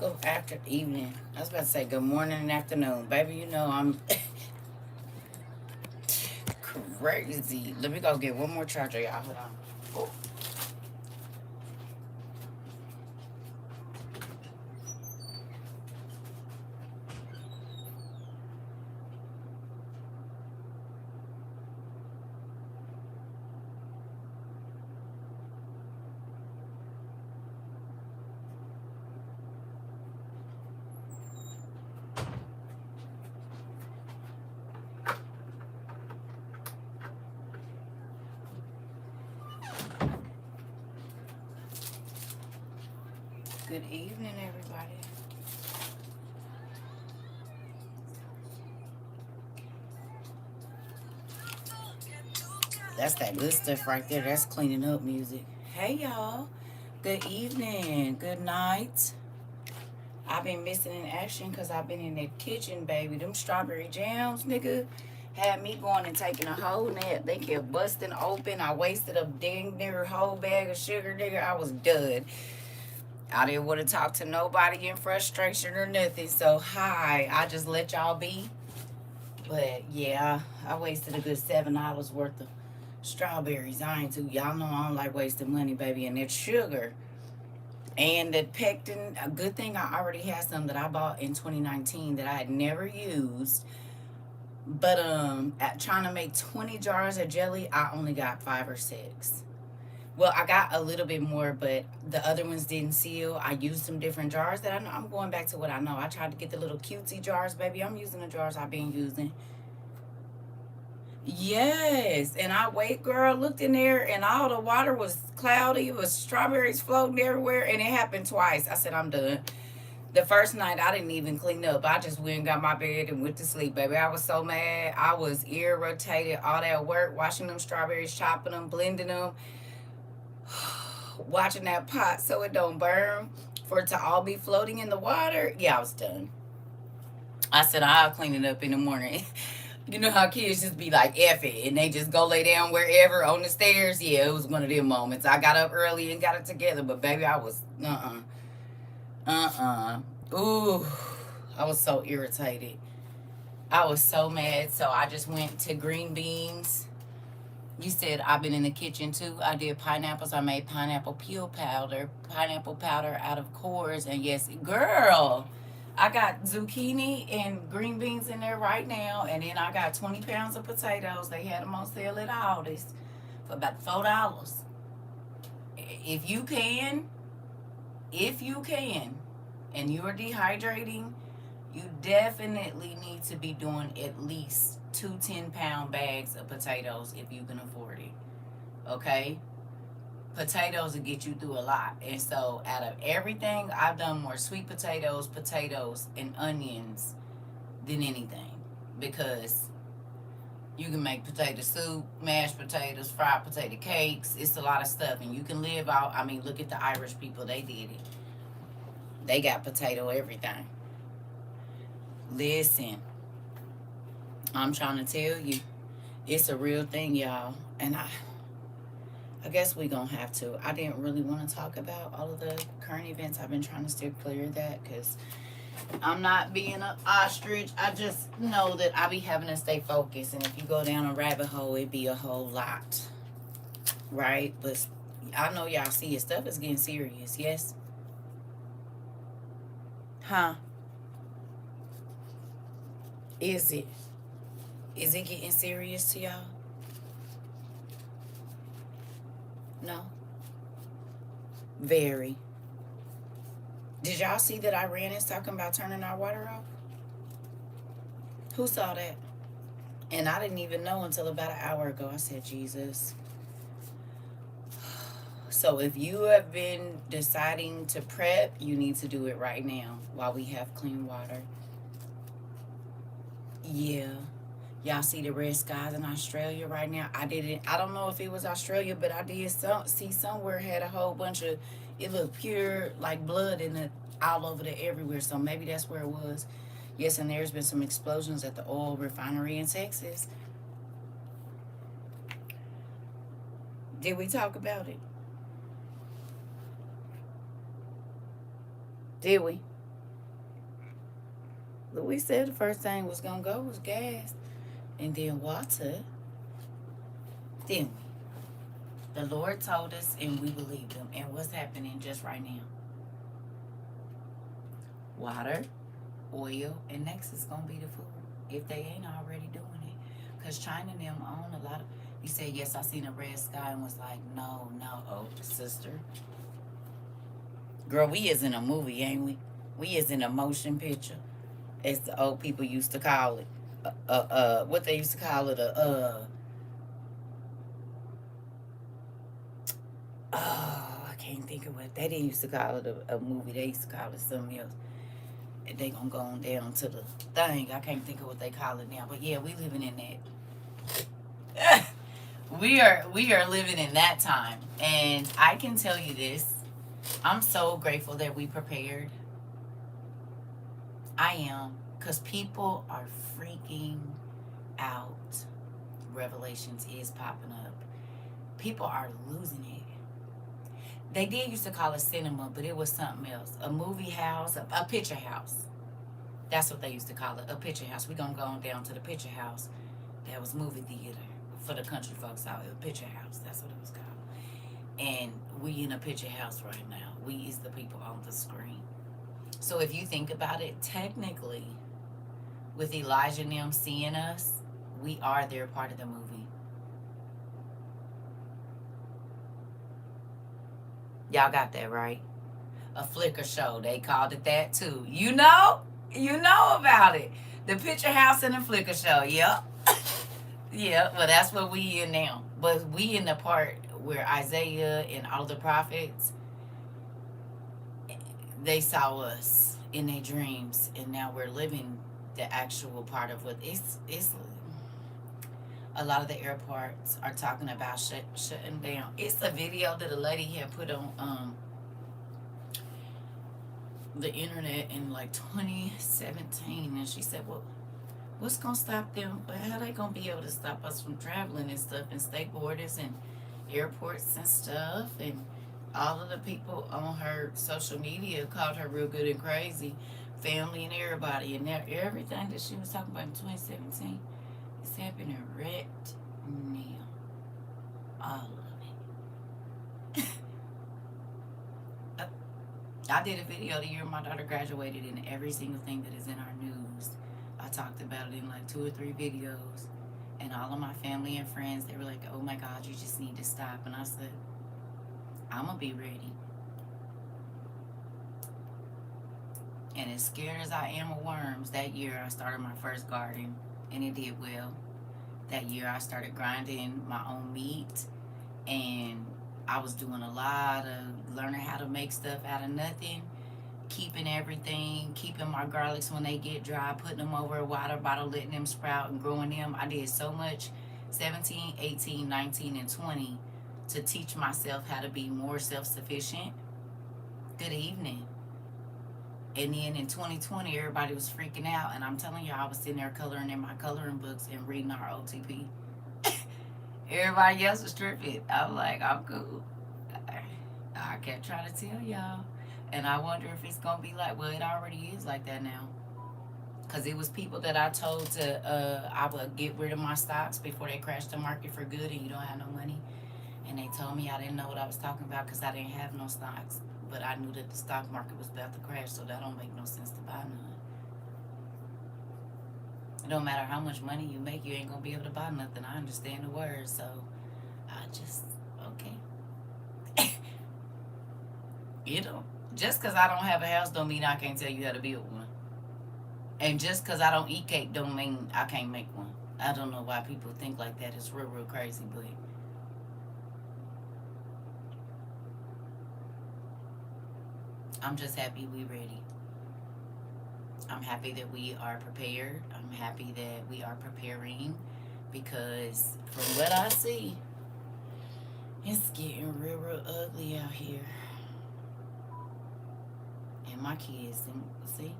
Good after evening. I was about to say good morning and afternoon. Baby, you know I'm crazy. Let me go get one more charger, y'all. Hold on. Oh. Good evening, everybody. That's that good stuff right there. That's cleaning up music. Hey, y'all. Good evening. Good night. I've been missing in action because I've been in the kitchen, baby. Them strawberry jams, nigga, had me going and taking a whole nap. They kept busting open. I wasted a dang near whole bag of sugar, nigga. I was done. I didn't want to talk to nobody in frustration or nothing. So, hi. I just let y'all be. But, yeah, I wasted a good $7 worth of strawberries. I ain't too. Y'all know I don't like wasting money, baby. And that sugar. And the pectin, a good thing I already had some that I bought in 2019 that I had never used. But at trying to make 20 jars of jelly, I only got 5 or 6. Well, I got a little bit more, but the other ones didn't seal. I used some different jars that I know. I'm going back to what I know. I tried to get the little cutesy jars, baby. I'm using the jars I've been using. Yes, and I wait, girl, looked in there, and all the water was cloudy. It was strawberries floating everywhere, and it happened twice. I said, I'm done. The first night, I didn't even clean up. I just went and got my bed and went to sleep, baby. I was so mad. I was irritated. All that work, washing them strawberries, chopping them, blending them, watching that pot so it don't burn, for it to all be floating in the water. Yeah, I was done. I said, I'll clean it up in the morning. You know how kids just be like, F it, and they just go lay down wherever on the stairs? Yeah, it was one of them moments. I got up early and got it together, but baby, I was, ooh, I was so irritated. I was so mad, so I just went to green beans. You said I've been in the kitchen too. I did pineapples. I made pineapple powder out of cores. And yes, girl, I got zucchini and green beans in there right now. And then I got 20 pounds of potatoes. They had them on sale at Aldi's for about $4. If you can, if you can, and you're dehydrating, you definitely need to be doing at least 2 10-pound bags of potatoes if you can afford it. Okay? Potatoes will get you through a lot. And so, out of everything, I've done more sweet potatoes, and onions than anything. Because you can make potato soup, mashed potatoes, fried potato cakes. It's a lot of stuff. And you can live out. I mean, look at the Irish people. They did it. They got potato everything. Listen, I'm trying to tell you, it's a real thing, y'all. And I guess we gonna have to. I didn't really want to talk about all of the current events. I've been trying to steer clear of that because I'm not being an ostrich. I just know that I be having to stay focused. And if you go down a rabbit hole, it be a whole lot, right? But I know y'all see it. Stuff is getting serious. Yes? Huh? Is it? Is it getting serious to y'all? No? Very. Did y'all see that Iran is talking about turning our water off? Who saw that? And I didn't even know until about an hour ago. I said, Jesus. So if you have been deciding to prep, you need to do it right now while we have clean water. Yeah. Y'all see the red skies in Australia right now? I don't know if it was Australia, but I did see somewhere had a whole bunch of, it looked pure like blood in it all over there everywhere. So maybe that's where it was. Yes, and there's been some explosions at the oil refinery in Texas. Did we talk about it? Did we? We said the first thing was gonna go was gas, and then water. Then the Lord told us, and we believed him. And what's happening just right now? Water, oil, and next is gonna be the food. If they ain't already doing it, cause China and them own a lot of. You said yes. I seen a red sky and was like, no, no, oh sister, girl, we is in a movie, ain't we? We is in a motion picture, as the old people used to call it. What they used to call it, oh, I can't think of what they didn't used to call it a movie. They used to call it something else. And they gonna go on down to the thing. I can't think of what they call it now. But yeah, we living in that. We are living in that time. And I can tell you this. I'm so grateful that we prepared. I am. Because people are freaking out. Revelations is popping up. People are losing it. They did used to call it cinema, but it was something else. A movie house, a picture house. That's what they used to call it, a picture house. We're going to go on down to the picture house. That was movie theater for the country folks out. It was picture house. That's what it was called. And we in a picture house right now. We is the people on the screen. So if you think about it, technically, with Elijah and them seeing us, we are their part of the movie. Y'all got that right? A flicker show. They called it that too. You know? You know about it. The picture house and the flicker show. Yep. Yeah, well, that's what we in now. But we in the part where Isaiah and all the prophets, they saw us in their dreams, and now we're living the actual part of what it's. A lot of the airports are talking about shutting down. It's a video that a lady had put on the internet in like 2017, and she said, "Well, what's gonna stop them? How they gonna be able to stop us from traveling and stuff, and state borders and airports and stuff?" And all of the people on her social media called her real good and crazy, family and everybody, and everything that she was talking about in 2017 is happening right now. All of it. I did a video the year my daughter graduated, and every single thing that is in our news, I talked about it in like 2 or 3 videos. And all of my family and friends, they were like, "Oh my God, you just need to stop." And I said, "I'm going to be ready." And as scared as I am of worms, that year I started my first garden, and it did well. That year I started grinding my own meat, and I was doing a lot of learning how to make stuff out of nothing, keeping everything, keeping my garlics when they get dry, putting them over a water bottle, letting them sprout and growing them. I did so much, 17, 18, 19, and 20, to teach myself how to be more self-sufficient. Good evening. And then in 2020, everybody was freaking out, and I'm telling you, I was sitting there coloring in my coloring books and reading our OTP. Everybody else was tripping. I'm like, I'm cool. I kept trying to tell y'all. And I wonder if it's going to be like, well, it already is like that now. Because it was people that I told I would get rid of my stocks before they crashed the market for good and you don't have no money. And they told me I didn't know what I was talking about because I didn't have no stocks. But I knew that the stock market was about to crash, so that don't make no sense to buy none. It don't matter how much money you make, you ain't going to be able to buy nothing. I understand the words, so I just, okay. You know, just because I don't have a house don't mean I can't tell you how to build one. And just because I don't eat cake don't mean I can't make one. I don't know why people think like that. It's real, real crazy, but I'm just happy we ready. I'm happy that we are prepared. I'm happy that we are preparing because from what I see, it's getting real, real ugly out here. And my kids, and see,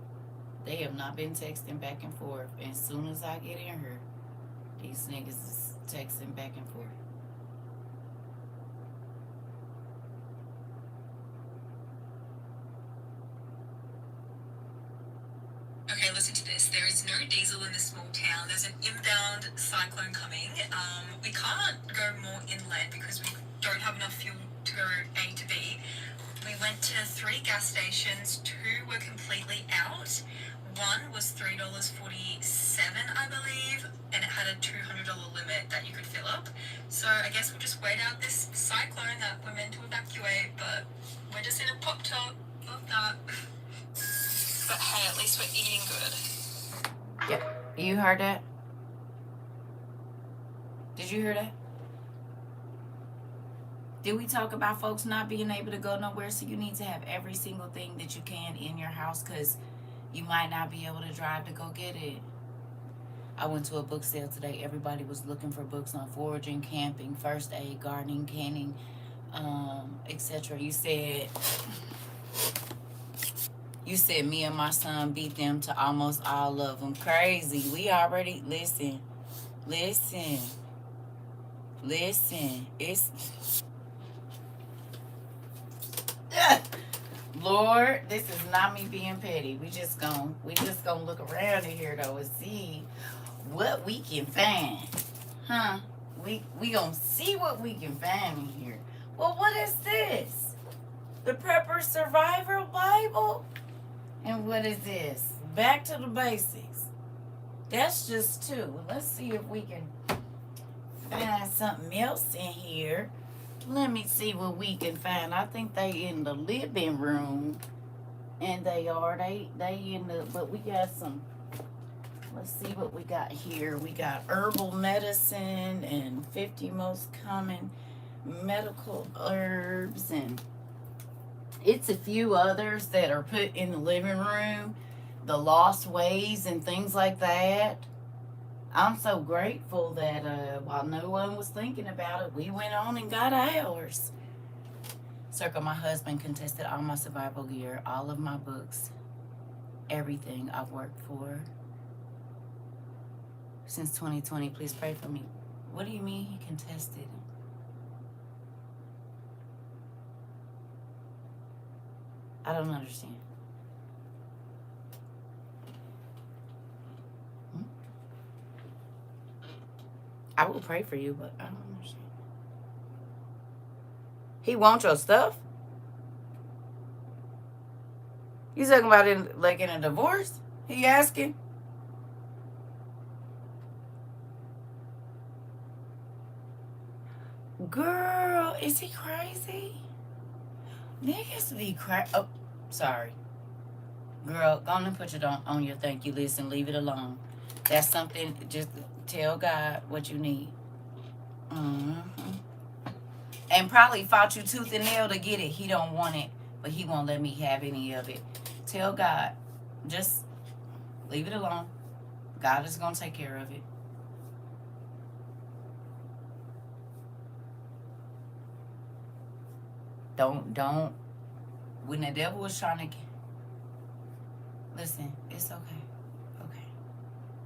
they have not been texting back and forth. And as soon as I get in here, these niggas is texting back and forth. Okay, listen to this. There is no diesel in this small town. There's an inbound cyclone coming. We can't go more inland because we don't have enough fuel to go A to B. We went to 3 gas stations. 2 were completely out. One was $3.47, I believe, and it had a $200 limit that you could fill up. So I guess we'll just wait out this cyclone that we're meant to evacuate, but we're just in a pop top of that. But hey, at least we're eating good. Yep. You heard that? Did you hear that? Did we talk about folks not being able to go nowhere? So you need to have every single thing that you can in your house because you might not be able to drive to go get it. I went to a book sale today. Everybody was looking for books on foraging, camping, first aid, gardening, canning, etc. You said me and my son beat them to almost all of them. Crazy. We already listen. It's Lord, this is not me being petty. We just gonna look around in here though and see what we can find. Huh? We gonna see what we can find in here. Well, what is this? The Prepper Survivor Bible? And what is this? Back to the basics. That's just 2. Let's see if we can find something else in here. Let me see what we can find. I think they in the living room. And they in the, but we got some, let's see what we got here. We got herbal medicine and 50 most common medical herbs, and it's a few others that are put in the living room, the lost ways and things like that. I'm so grateful that while no one was thinking about it, we went on and got ours. CERCA, my husband, contested all my survival gear, all of my books, everything I've worked for since 2020. Please pray for me. What do you mean he contested? I don't understand. I will pray for you, but I don't understand. He wants your stuff? You talking about in a divorce? He asking? Girl, is he crazy? Niggas be crazy. Oh, sorry. Girl, go on and put it on your thank you list and leave it alone. That's something, just tell God what you need. And probably fought you tooth and nail to get it. He don't want it, but he won't let me have any of it. Tell God, just leave it alone. God is going to take care of it. Don't. When the devil was trying to, listen, it's okay. Okay.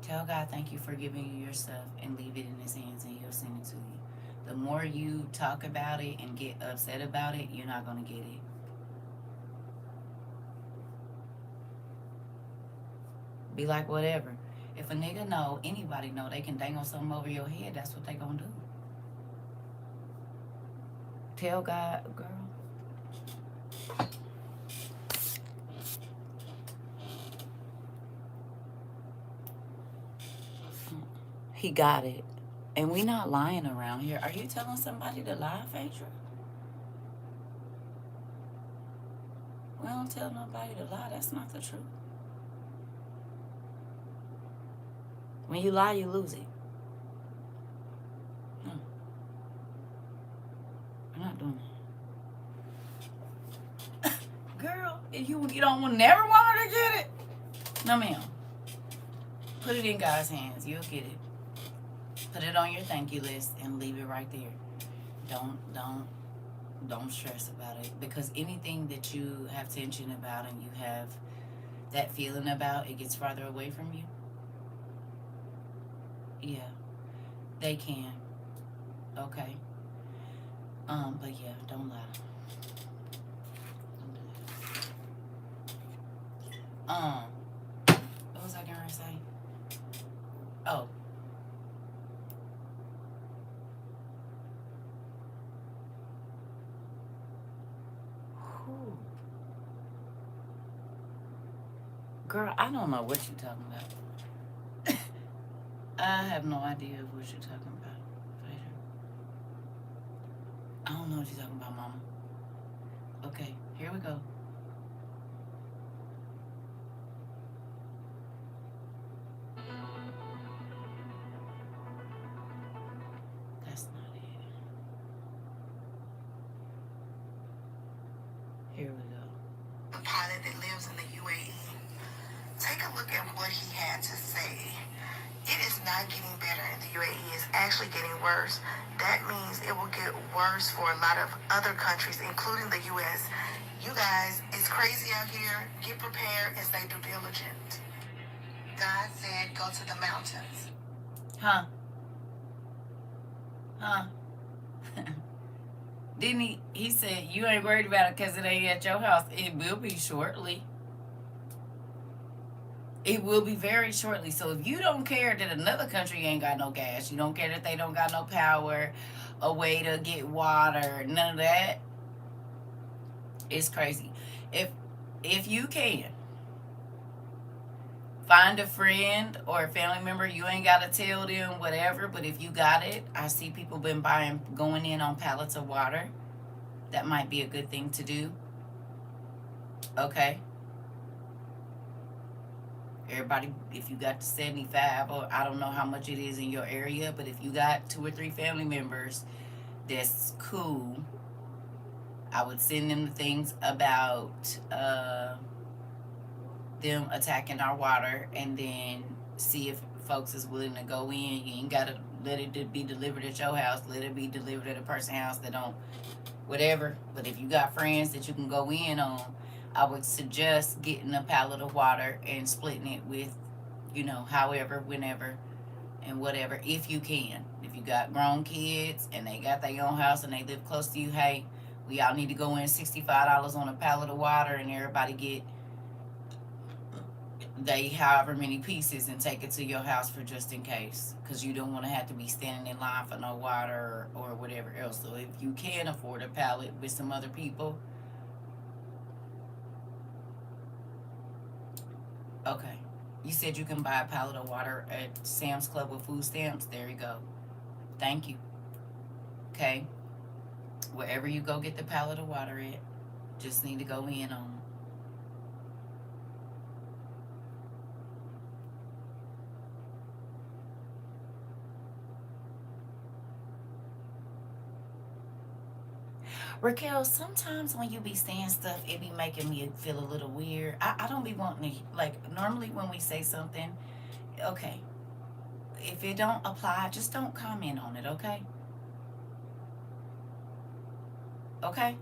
Tell God thank you for giving you your stuff and leave it in his hands and he'll send it to you. The more you talk about it and get upset about it, you're not going to get it. Be like, whatever. If a nigga know, anybody know they can dangle something over your head, that's what they gonna do. Tell God, girl. He got it. And we not lying around here. Are you telling somebody to lie, Phaedra? We don't tell nobody to lie. That's not the truth. When you lie, you lose it. No. We're not doing that. Girl, you don't never want her to get it? No, ma'am. Put it in God's hands. You'll get it. Put it on your thank you list and leave it right there. Don't stress about it, because anything that you have tension about and you have that feeling about, it gets farther away from you. Yeah, they can. Okay. But yeah, don't lie. What was Girl, I don't know what you're talking about. I have no idea what you're talking about. I don't know what you're talking about, Mama. Okay, here we go. That's not it. Here we go. The pilot that lives in the UAE. Take a look at what he had to say. It is not getting better in the UAE. It's actually getting worse. That means it will get worse for a lot of other countries, including the U.S. You guys, it's crazy out here. Get prepared and stay due diligent. God said, go to the mountains. Huh? Huh? Didn't he? He said, you ain't worried about it because it ain't at your house. It will be shortly. It will be very shortly. So if you don't care that another country ain't got no gas, you don't care that they don't got no power, a way to get water, none of that, it's crazy. If you can find a friend or a family member, you ain't gotta tell them whatever, but if you got it, I see people been going in on pallets of water. That might be a good thing to do. Okay. Everybody, if you got the 75, or I don't know how much it is in your area, but if you got 2 or 3 family members, that's cool. I would send them the things about them attacking our water, and then see if folks is willing to go in. You ain't gotta let it be delivered at your house. Let it be delivered at a person's house that don't, whatever. But if you got friends that you can go in on, I would suggest getting a pallet of water and splitting it with, however, whenever, and whatever, if you can. If you got grown kids and they got their own house and they live close to you, hey, we all need to go in $65 on a pallet of water, and everybody get they however many pieces and take it to your house for just in case, because you don't want to have to be standing in line for no water or whatever else. So if you can afford a pallet with some other people, okay. You said you can buy a pallet of water at Sam's Club with food stamps. There you go. Thank you. Okay. Wherever you go get the pallet of water at, just need to go in on. Raquel, sometimes when you be saying stuff, it be making me feel a little weird. I don't be wanting to, like, normally when we say something, okay, if it don't apply, just don't comment on it, okay? Okay?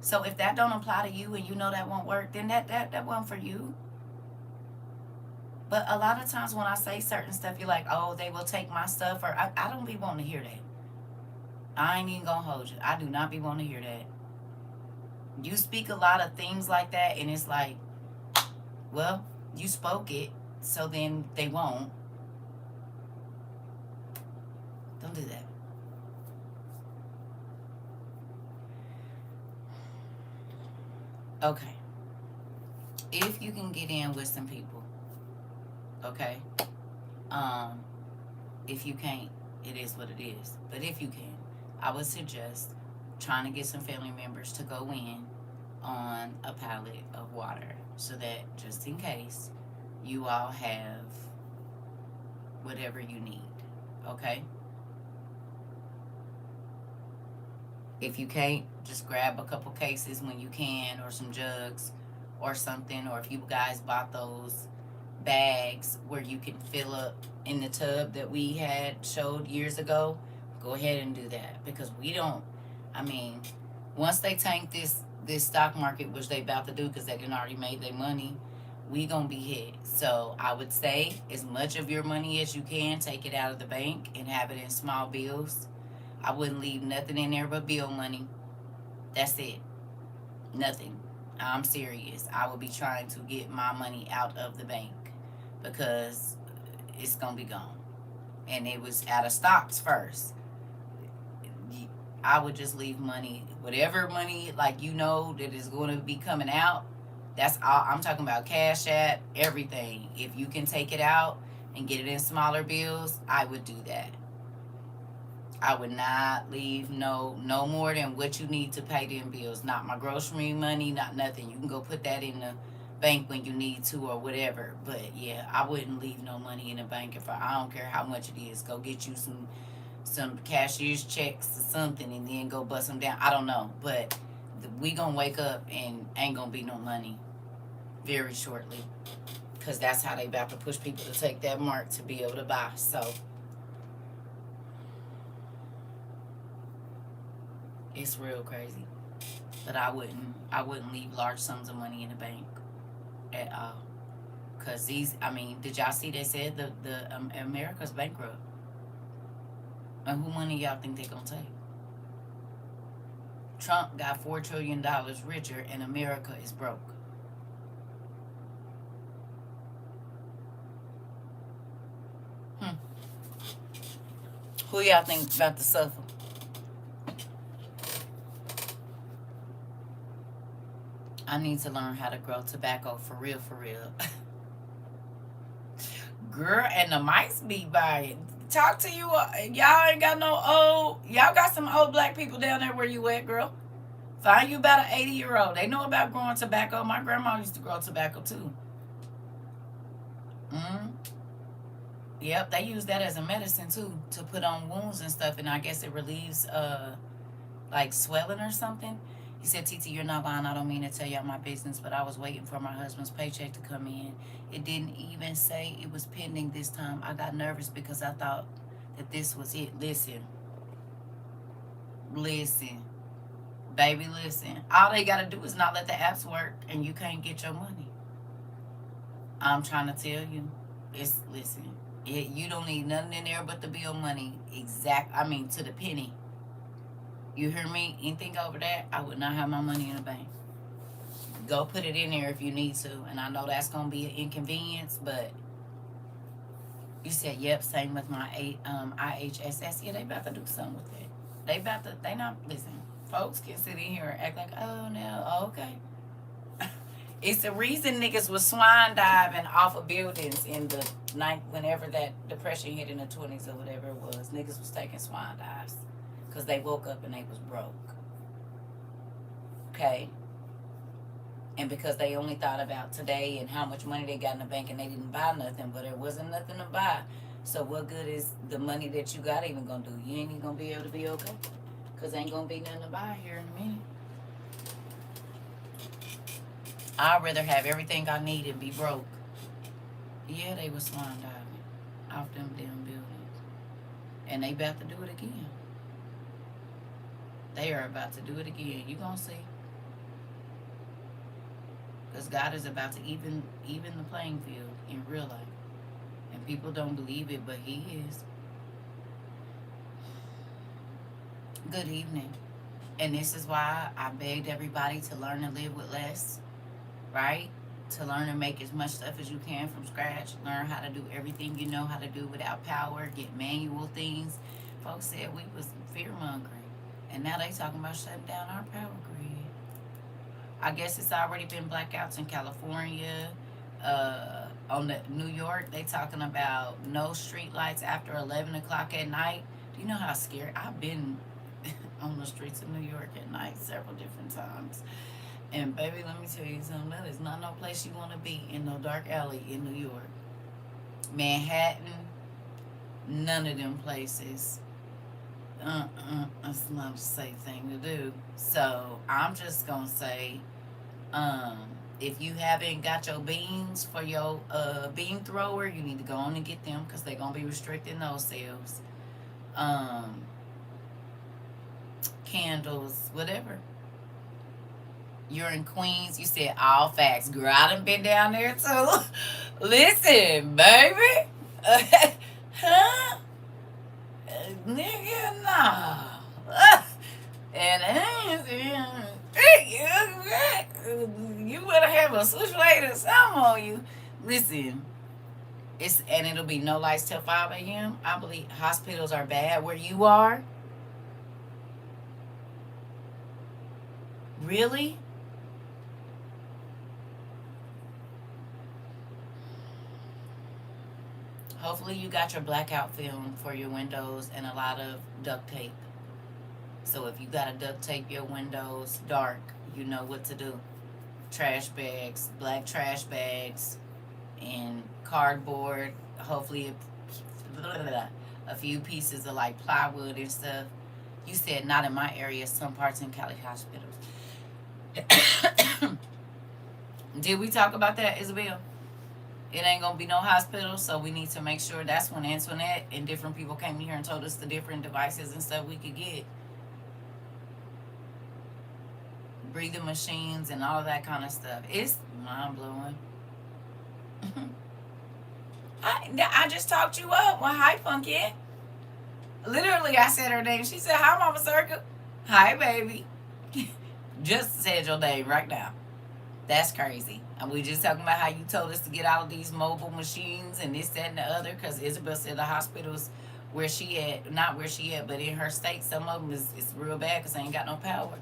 So if that don't apply to you and you know that won't work, then that won't for you. But a lot of times when I say certain stuff, you're like, oh, they will take my stuff, or I don't be wanting to hear that. I ain't even gonna hold you. I do not be wanting to hear that. You speak a lot of things like that, and it's like, well, you spoke it, so then they won't. Don't do that. Okay. If you can get in with some people, okay? If you can't, it is what it is. But if you can, I would suggest trying to get some family members to go in on a pallet of water, so that just in case, you all have whatever you need, okay? If you can't, just grab a couple cases when you can, or some jugs or something. Or if you guys bought those bags where you can fill up in the tub that we had showed years ago, go ahead and do that, because we don't, I mean, once they tank this stock market, which they about to do because they done already made their money, we gonna be hit. So I would say, as much of your money as you can, take it out of the bank and have it in small bills. I wouldn't leave nothing in there but bill money. That's it. Nothing. I'm serious. I would be trying to get my money out of the bank, because it's gonna be gone. And it was out of stocks first. I would just leave money, whatever money, like, that is going to be coming out, That's all I'm talking about. Cash App, everything. If you can take it out and get it in smaller bills, I would do that. I would not leave no more than what you need to pay them bills. Not my grocery money, not nothing. You can go put that in the bank when you need to or whatever. But yeah, I wouldn't leave no money in the bank if I don't care how much it is. Go get you some cashier's checks or something and then go bust them down. I don't know, but we gonna wake up and ain't gonna be no money very shortly, because that's how they about to push people to take that mark to be able to buy. So it's real crazy. But I wouldn't leave large sums of money in the bank at all. Cause did y'all see they said the America's bankrupt? And who money y'all think they gonna take? Trump got $4 trillion richer and America is broke. Who y'all think about to suffer? I need to learn how to grow tobacco for real, for real. Girl, and the mice be buying. Talk to you. Y'all ain't got no old. Y'all got some old black people down there where you at, girl. Find you about an 80-year-old. They know about growing tobacco. My grandma used to grow tobacco too. Mm. Yep, they use that as a medicine too to put on wounds and stuff, and I guess it relieves like swelling or something. He said, "TT, you're not lying. I don't mean to tell y'all my business, but I was waiting for my husband's paycheck to come in. It didn't even say it was pending this time. I got nervous because I thought that this was it." Listen, baby, listen. All they got to do is not let the apps work, and you can't get your money. I'm trying to tell you. Listen. You don't need nothing in there but the bill money. To the penny. You hear me? Anything over that, I would not have my money in the bank. Go put it in there if you need to. And I know that's going to be an inconvenience, but you said, yep, same with my IHSS. Yeah, they about to do something with it. They not, listen, folks can sit in here and act like, oh, no, okay. It's the reason niggas was swine diving off of buildings in the night, whenever that depression hit in the 20s or whatever it was. Niggas was taking swine dives because they woke up and they was broke. Okay? And because they only thought about today and how much money they got in the bank and they didn't buy nothing, but there wasn't nothing to buy. So what good is the money that you got even gonna do? You ain't even gonna be able to be okay because ain't gonna be nothing to buy here in a minute. I'd rather have everything I need and be broke. Yeah, they was swine diving off them damn buildings. And they about to do it again. They are about to do it again. You gonna see. Because God is about to even the playing field in real life. And people don't believe it, but He is. Good evening. And this is why I begged everybody to learn to live with less. Right? To learn to make as much stuff as you can from scratch. Learn how to do everything you know how to do without power. Get manual things. Folks said we was fear-mongering. And now they talking about shutting down our power grid. I guess it's already been blackouts in California. On the New York, they talking about no street lights after 11 o'clock at night. Do you know how scary? I've been on the streets of New York at night several different times. And baby, let me tell you something. That is not no place you want to be, in no dark alley in New York. Manhattan, none of them places. That's not a safe thing to do. So I'm just gonna say, if you haven't got your beans for your bean thrower, you need to go on and get them because they're gonna be restricting those sales. Candles, whatever. You're in Queens. You said all facts. Girl, I done been down there too. Listen, baby. Huh? Nigga, nah. And you better have a switchblade or something on you. Listen, it'll be no lights till 5 a.m. I believe hospitals are bad where you are. Really? Hopefully you got your blackout film for your windows and a lot of duct tape. So if you gotta duct tape your windows dark, you know what to do. Trash bags, black trash bags, and cardboard. Hopefully a few pieces of like plywood and stuff. You said not in my area, some parts in Cali hospitals. Did we talk about that, Isabel? It ain't gonna be no hospital, so we need to make sure. That's when Antoinette and different people came here and told us the different devices and stuff we could get. Breathing machines and all that kind of stuff. It's mind blowing. I just talked you up. Well, hi, Funky. Literally, I said her name. She said, hi, Mama Circle. Hi, baby. Just said your name right now. That's crazy. And we just talking about how you told us to get out of these mobile machines and this, that, and the other. Because Isabel said the hospitals where she at, not where she at, but in her state, some of them is real bad because they ain't got no power.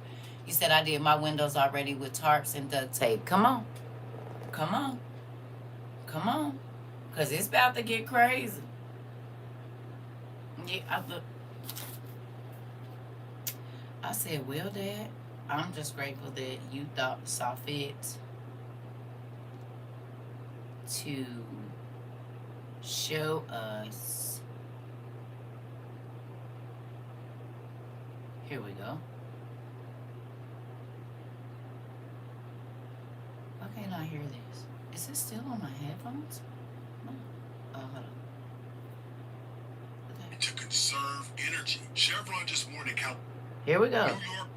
You said I did my windows already with tarps and duct tape. Come on. Come on. Come on. Because it's about to get crazy. Yeah, I said, well, Dad, I'm just grateful that you saw fit to show us. Here we go. Why can't I hear this? Is it still on my headphones? No. Oh, hold on. To conserve energy. Chevron just warned Cal. Here we go. New York,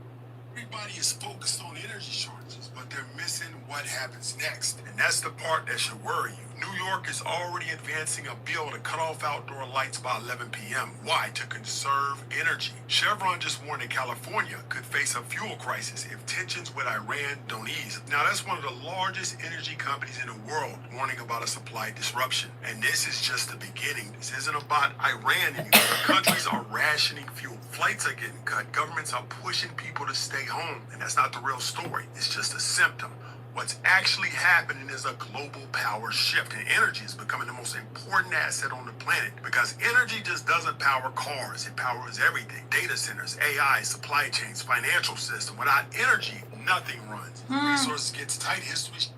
everybody is focused on energy shortages, but they're missing what happens next. And that's the part that should worry you. New York is already advancing a bill to cut off outdoor lights by 11 p.m. Why? To conserve energy. Chevron just warned that California could face a fuel crisis if tensions with Iran don't ease. Now, that's one of the largest energy companies in the world warning about a supply disruption. And this is just the beginning. This isn't about Iran anymore. Countries are rationing fuel. Flights are getting cut. Governments are pushing people to stay home. And that's not the real story. It's just a symptom. What's actually happening is a global power shift, and energy is becoming the most important asset on the planet because energy just doesn't power cars. It powers everything. Data centers, AI, supply chains, financial system. Without energy, nothing runs. Resources gets tight, history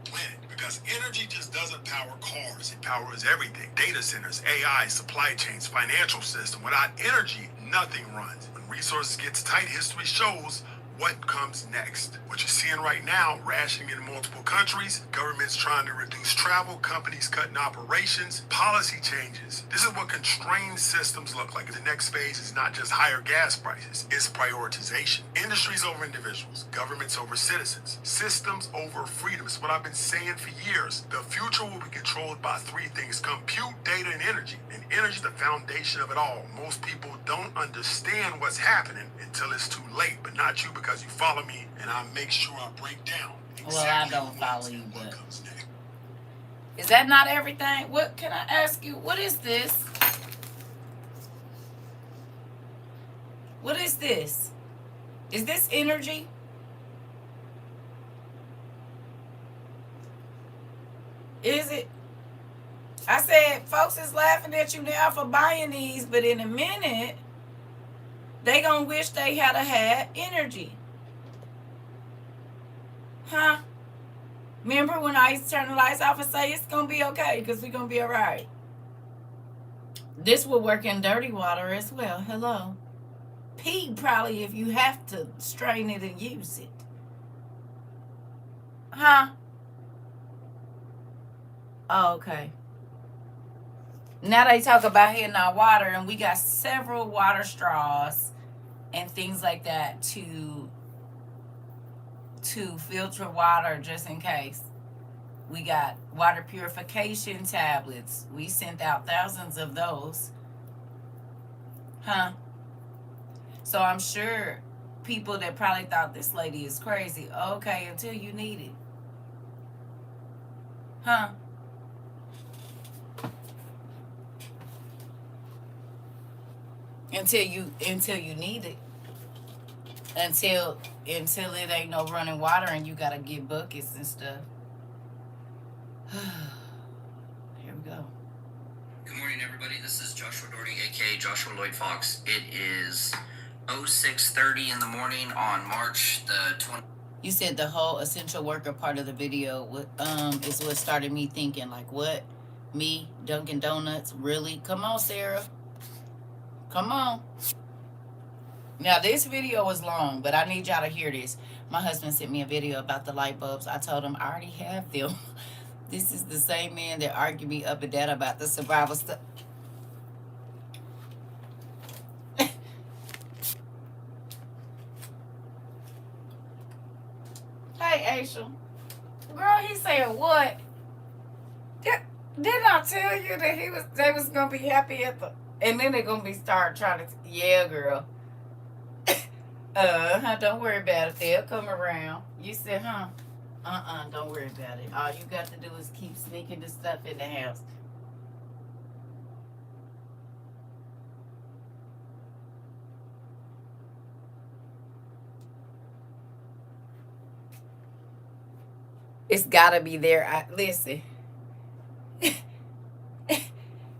planet because energy just doesn't power cars. It powers everything. Data centers, AI, supply chains, financial system. Without energy, nothing runs. When resources gets tight, history shows what comes next. What you're seeing right now, rationing in multiple countries, governments trying to reduce travel, companies cutting operations, policy changes. This is what constrained systems look like. The next phase is not just higher gas prices, it's prioritization. Industries over individuals, governments over citizens, systems over freedom. It's what I've been saying for years. The future will be controlled by three things: compute, data, and energy. And energy is the foundation of it all. Most people don't understand what's happening until it's too late, but not you, because you follow me and I make sure I break down exactly. Well, I don't follow you, but is that not everything? What can I ask you? What is this? What is this? Is this energy? Is it? I said, folks is laughing at you now for buying these, but in a minute, they gonna wish they had energy. Huh? Remember when I used to turn the lights off and say it's gonna be okay because we're gonna be all right? This will work in dirty water as well. Hello. Pee probably if you have to strain it and use it. Huh? Oh, okay. Now they talk about hitting our water, and we got several water straws and things like that to filter water just in case. We got water purification tablets. We sent out thousands of those. Huh? So I'm sure people that probably thought this lady is crazy. Okay, until you need it. Huh? Until you need it. Until it ain't no running water and you gotta get buckets and stuff. Here we go. Good morning, everybody. This is Joshua Doherty, aka Joshua Lloyd Fox. It is 06:30 in the morning on March the 20th. You said the whole essential worker part of the video is what started me thinking, like, what? Me, Dunkin' Donuts? Really? Come on, Sarah. Come on. Now, this video was long, but I need y'all to hear this. My husband sent me a video about the light bulbs. I told him I already have them. This is the same man that argued me up and down about the survival stuff. Hey, Aisha. Girl, he said what? Didn't I tell you that they was gonna be happy at the, and then they're gonna be start trying to, yeah, girl. Don't worry about it. They'll come around. You said, huh? Don't worry about it. All you got to do is keep sneaking the stuff in the house. It's gotta be there. Listen.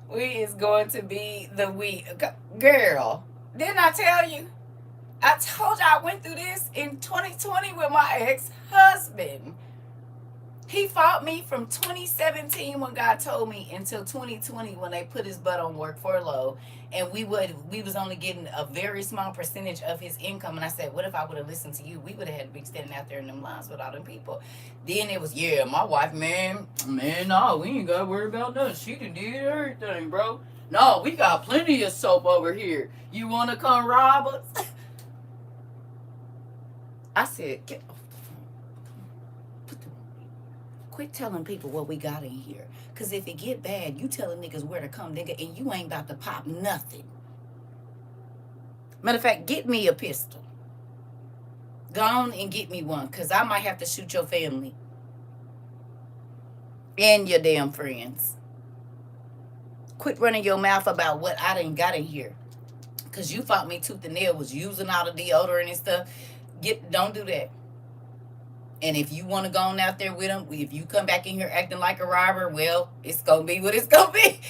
We is going to be the week. Girl, didn't I tell you? I told you I went through this in 2020 with my ex-husband. He fought me from 2017 when God told me until 2020 when they put his butt on work furlough, and we was only getting a very small percentage of his income. And I said, what if I would have listened to you? We would have had to be standing out there in them lines with all them people. Then it was, yeah, my wife, man, no, we ain't got to worry about nothing. She done did everything, bro. No, we got plenty of soap over here. You want to come rob us? I said, get off the phone. Quit telling people what we got in here. Because if it get bad, you telling niggas where to come, nigga, and you ain't about to pop nothing. Matter of fact, get me a pistol. Go on and get me one, because I might have to shoot your family. And your damn friends. Quit running your mouth about what I done got in here. Because you fought me tooth and nail, was using all the deodorant and stuff. Don't do that. And if you want to go on out there with them, if you come back in here acting like a robber, well, it's going to be what it's going to be.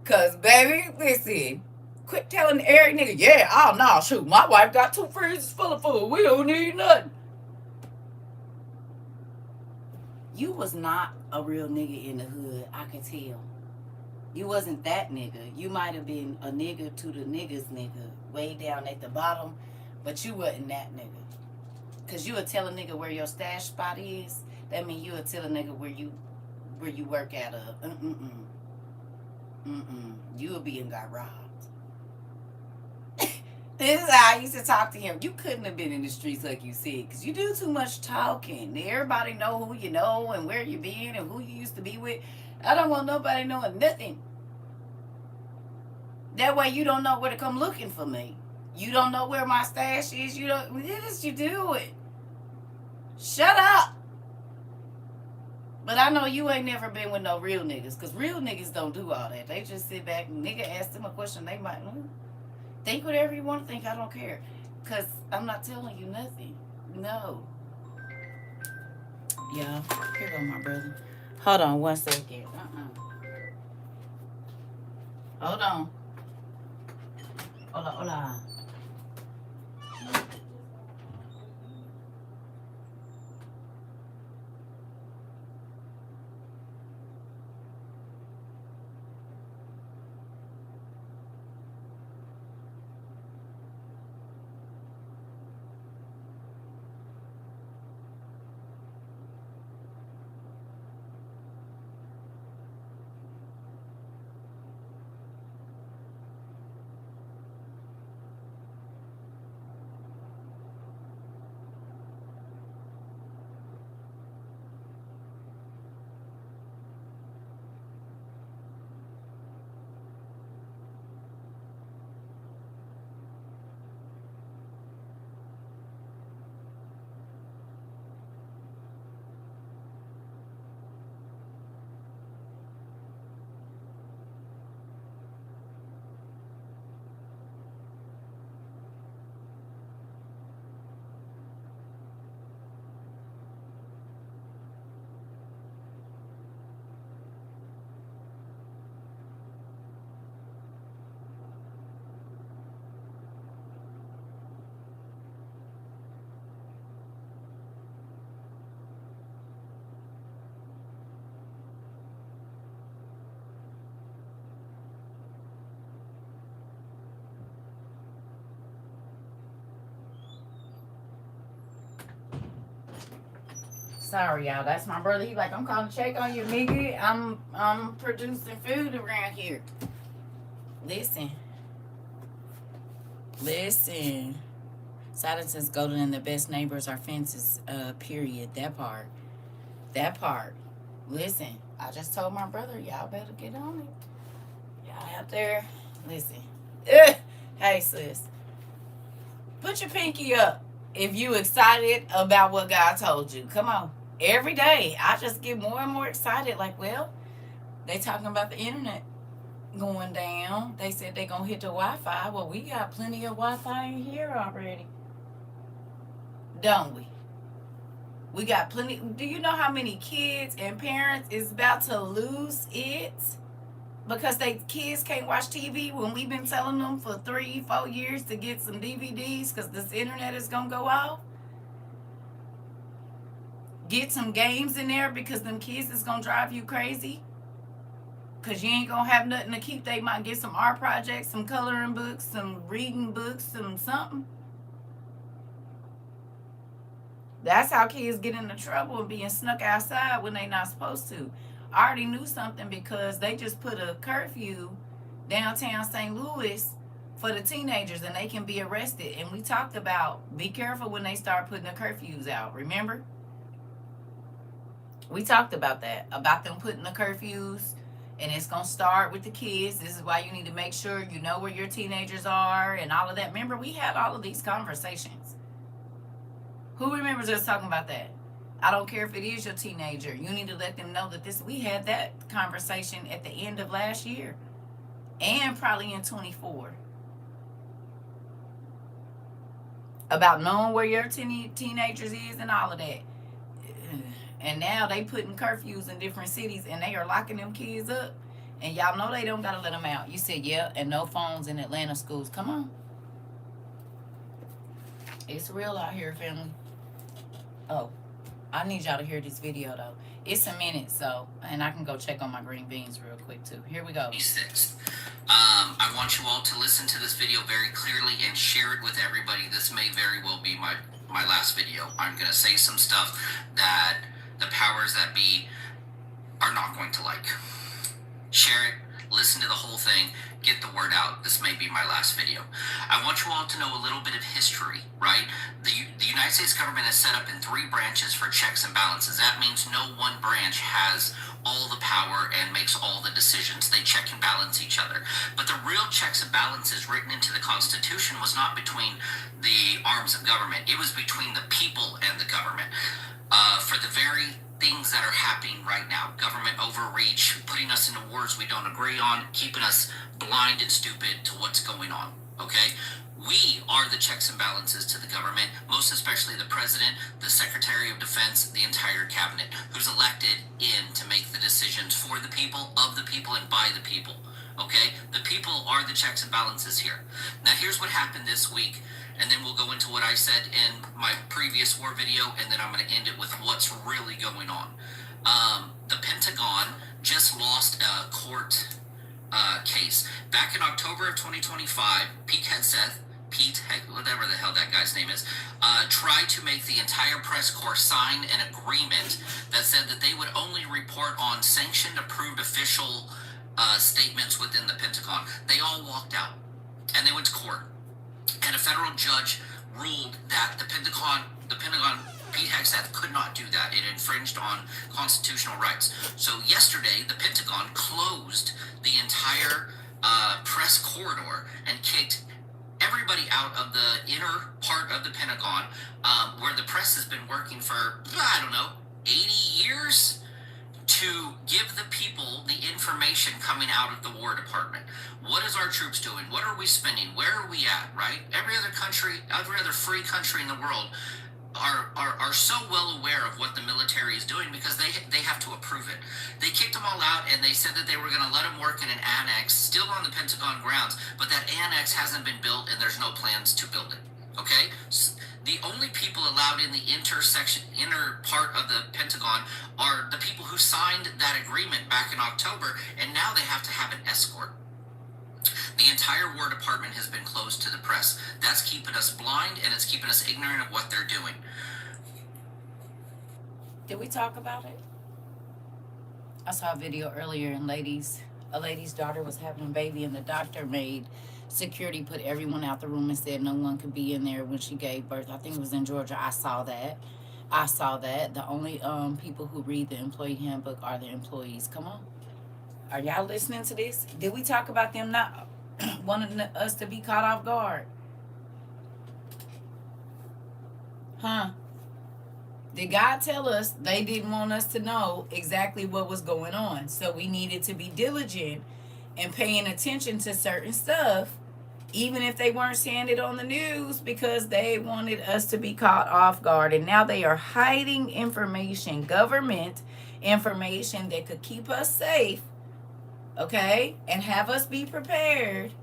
Because, baby, listen, quit telling every nigga, yeah, oh, no, shoot, my wife got 2 freezers full of food. We don't need nothing. You was not a real nigga in the hood, I can tell. You wasn't that nigga. You might have been a nigga to the niggas nigga, way down at the bottom, but you wasn't that nigga. Cause you would tell a nigga where your stash spot is. That mean you would tell a nigga where you work out of. You would be and got robbed. This is how I used to talk to him. You couldn't have been in the streets like you said, cause you do too much talking. Everybody know who you know and where you been and who you used to be with. I don't want nobody knowing nothing. That way you don't know where to come looking for me. You don't know where my stash is. You don't. What is you doing? Shut up. But I know you ain't never been with no real niggas, because real niggas don't do all that. They just sit back and nigga ask them a question. They might think whatever you want to think. I don't care. Because I'm not telling you nothing. No. Yeah. Here go my brother. Hold on 1 second. Hold on. Hola. Sorry, y'all. That's my brother. He like, I'm calling to check on you, nigga. I'm producing food around here. Listen. Silence is golden and the best neighbors are fences. Period. That part. Listen. I just told my brother, y'all better get on it. Y'all out there. Listen. Hey, sis. Put your pinky up if you excited about what God told you. Come on. Every day, I just get more and more excited. Like, well, they talking about the internet going down. They said they gonna hit the Wi-Fi. Well, we got plenty of Wi-Fi in here already, don't we? We got plenty. Do you know how many kids and parents is about to lose it because they kids can't watch TV when we've been telling them for 3-4 years to get some DVDs because this internet is gonna go off? Get some games in there because them kids is gonna drive you crazy. Cause you ain't gonna have nothing to keep. They might get some art projects, some coloring books, some reading books, some something. That's how kids get into trouble and being snuck outside when they not supposed to. I already knew something because they just put a curfew downtown St. Louis for the teenagers and they can be arrested. And we talked about be careful when they start putting the curfews out. Remember? We talked about that, about them putting the curfews, and it's going to start with the kids. This is why you need to make sure you know where your teenagers are and all of that. Remember, we had all of these conversations. Who remembers us talking about that? I don't care if it is your teenager. You need to let them know that we had that conversation at the end of last year and probably in 24 about knowing where your teenagers is and all of that. And now they putting curfews in different cities and they are locking them kids up. And y'all know they don't got to let them out. You said, yeah, and no phones in Atlanta schools. Come on. It's real out here, family. Oh, I need y'all to hear this video, though. It's a minute, so, and I can go check on my green beans real quick, too. Here we go. I want you all to listen to this video very clearly and share it with everybody. This may very well be my last video. I'm going to say some stuff that the powers that be are not going to like. Share it, listen to the whole thing, get the word out. This may be my last video. I want you all to know a little bit of history, right? The United States government is set up in 3 branches for checks and balances. That means no one branch has all the power and makes all the decisions. They check and balance each other. But the real checks and balances written into the Constitution was not between the arms of government. It was between the people and the government. For the very things that are happening right now, government overreach, putting us into wars we don't agree on, keeping us blind and stupid to what's going on, okay? We are the checks and balances to the government, most especially the president, the secretary of defense, the entire cabinet, who's elected in to make the decisions for the people, of the people, and by the people, okay? The people are the checks and balances here. Now, here's what happened this week. And then we'll go into what I said in my previous war video, and then I'm going to end it with what's really going on. The Pentagon just lost a court case. Back in October of 2025, Pete, whatever the hell that guy's name is, tried to make the entire press corps sign an agreement that said that they would only report on sanctioned, approved official statements within the Pentagon. They all walked out, and they went to court. And a federal judge ruled that the Pentagon, Pete Hegseth, could not do that. It infringed on constitutional rights. So yesterday, the Pentagon closed the entire press corridor and kicked everybody out of the inner part of the Pentagon, where the press has been working for, 80 years, to give the people the information coming out of the War Department. What is our troops doing? What are we spending? Where are we at, right? Every other free country in the world are so well aware of what the military is doing because they have to approve it. They kicked them all out and they said that they were going to let them work in an annex still on the Pentagon grounds, but that annex hasn't been built and there's no plans to build it. Okay? The only people allowed in the inner part of the Pentagon are the people who signed that agreement back in October, and now they have to have an escort. The entire War Department has been closed to the press. That's keeping us blind, and it's keeping us ignorant of what they're doing. Did we talk about it? I saw a video earlier, and a lady's daughter was having a baby, and the doctor made security put everyone out the room and said no one could be in there when she gave birth. I think it was in Georgia. I saw that. The only people who read the employee handbook are the employees. Come on. Are y'all listening to this? Did we talk about them not wanting us to be caught off guard? Huh? Did God tell us they didn't want us to know exactly what was going on? So we needed to be diligent and paying attention to certain stuff, even if they weren't saying it on the news, because they wanted us to be caught off guard. And now they are hiding information, government information that could keep us safe, okay, and have us be prepared.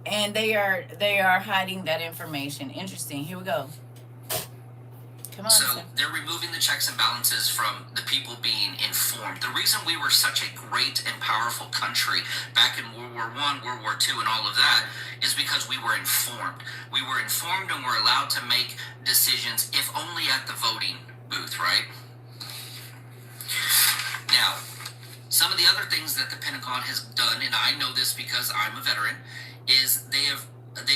And they are hiding that information. Interesting. Here we go. Come on, So sir. they're removing the checks and balances from the people being informed. The reason we were such a great and powerful country back in World War I, World War II, and all of that is because we were informed. We were informed and were allowed to make decisions, if only at the voting booth, right? Now, some of the other things that the Pentagon has done, and I know this because I'm a veteran, is they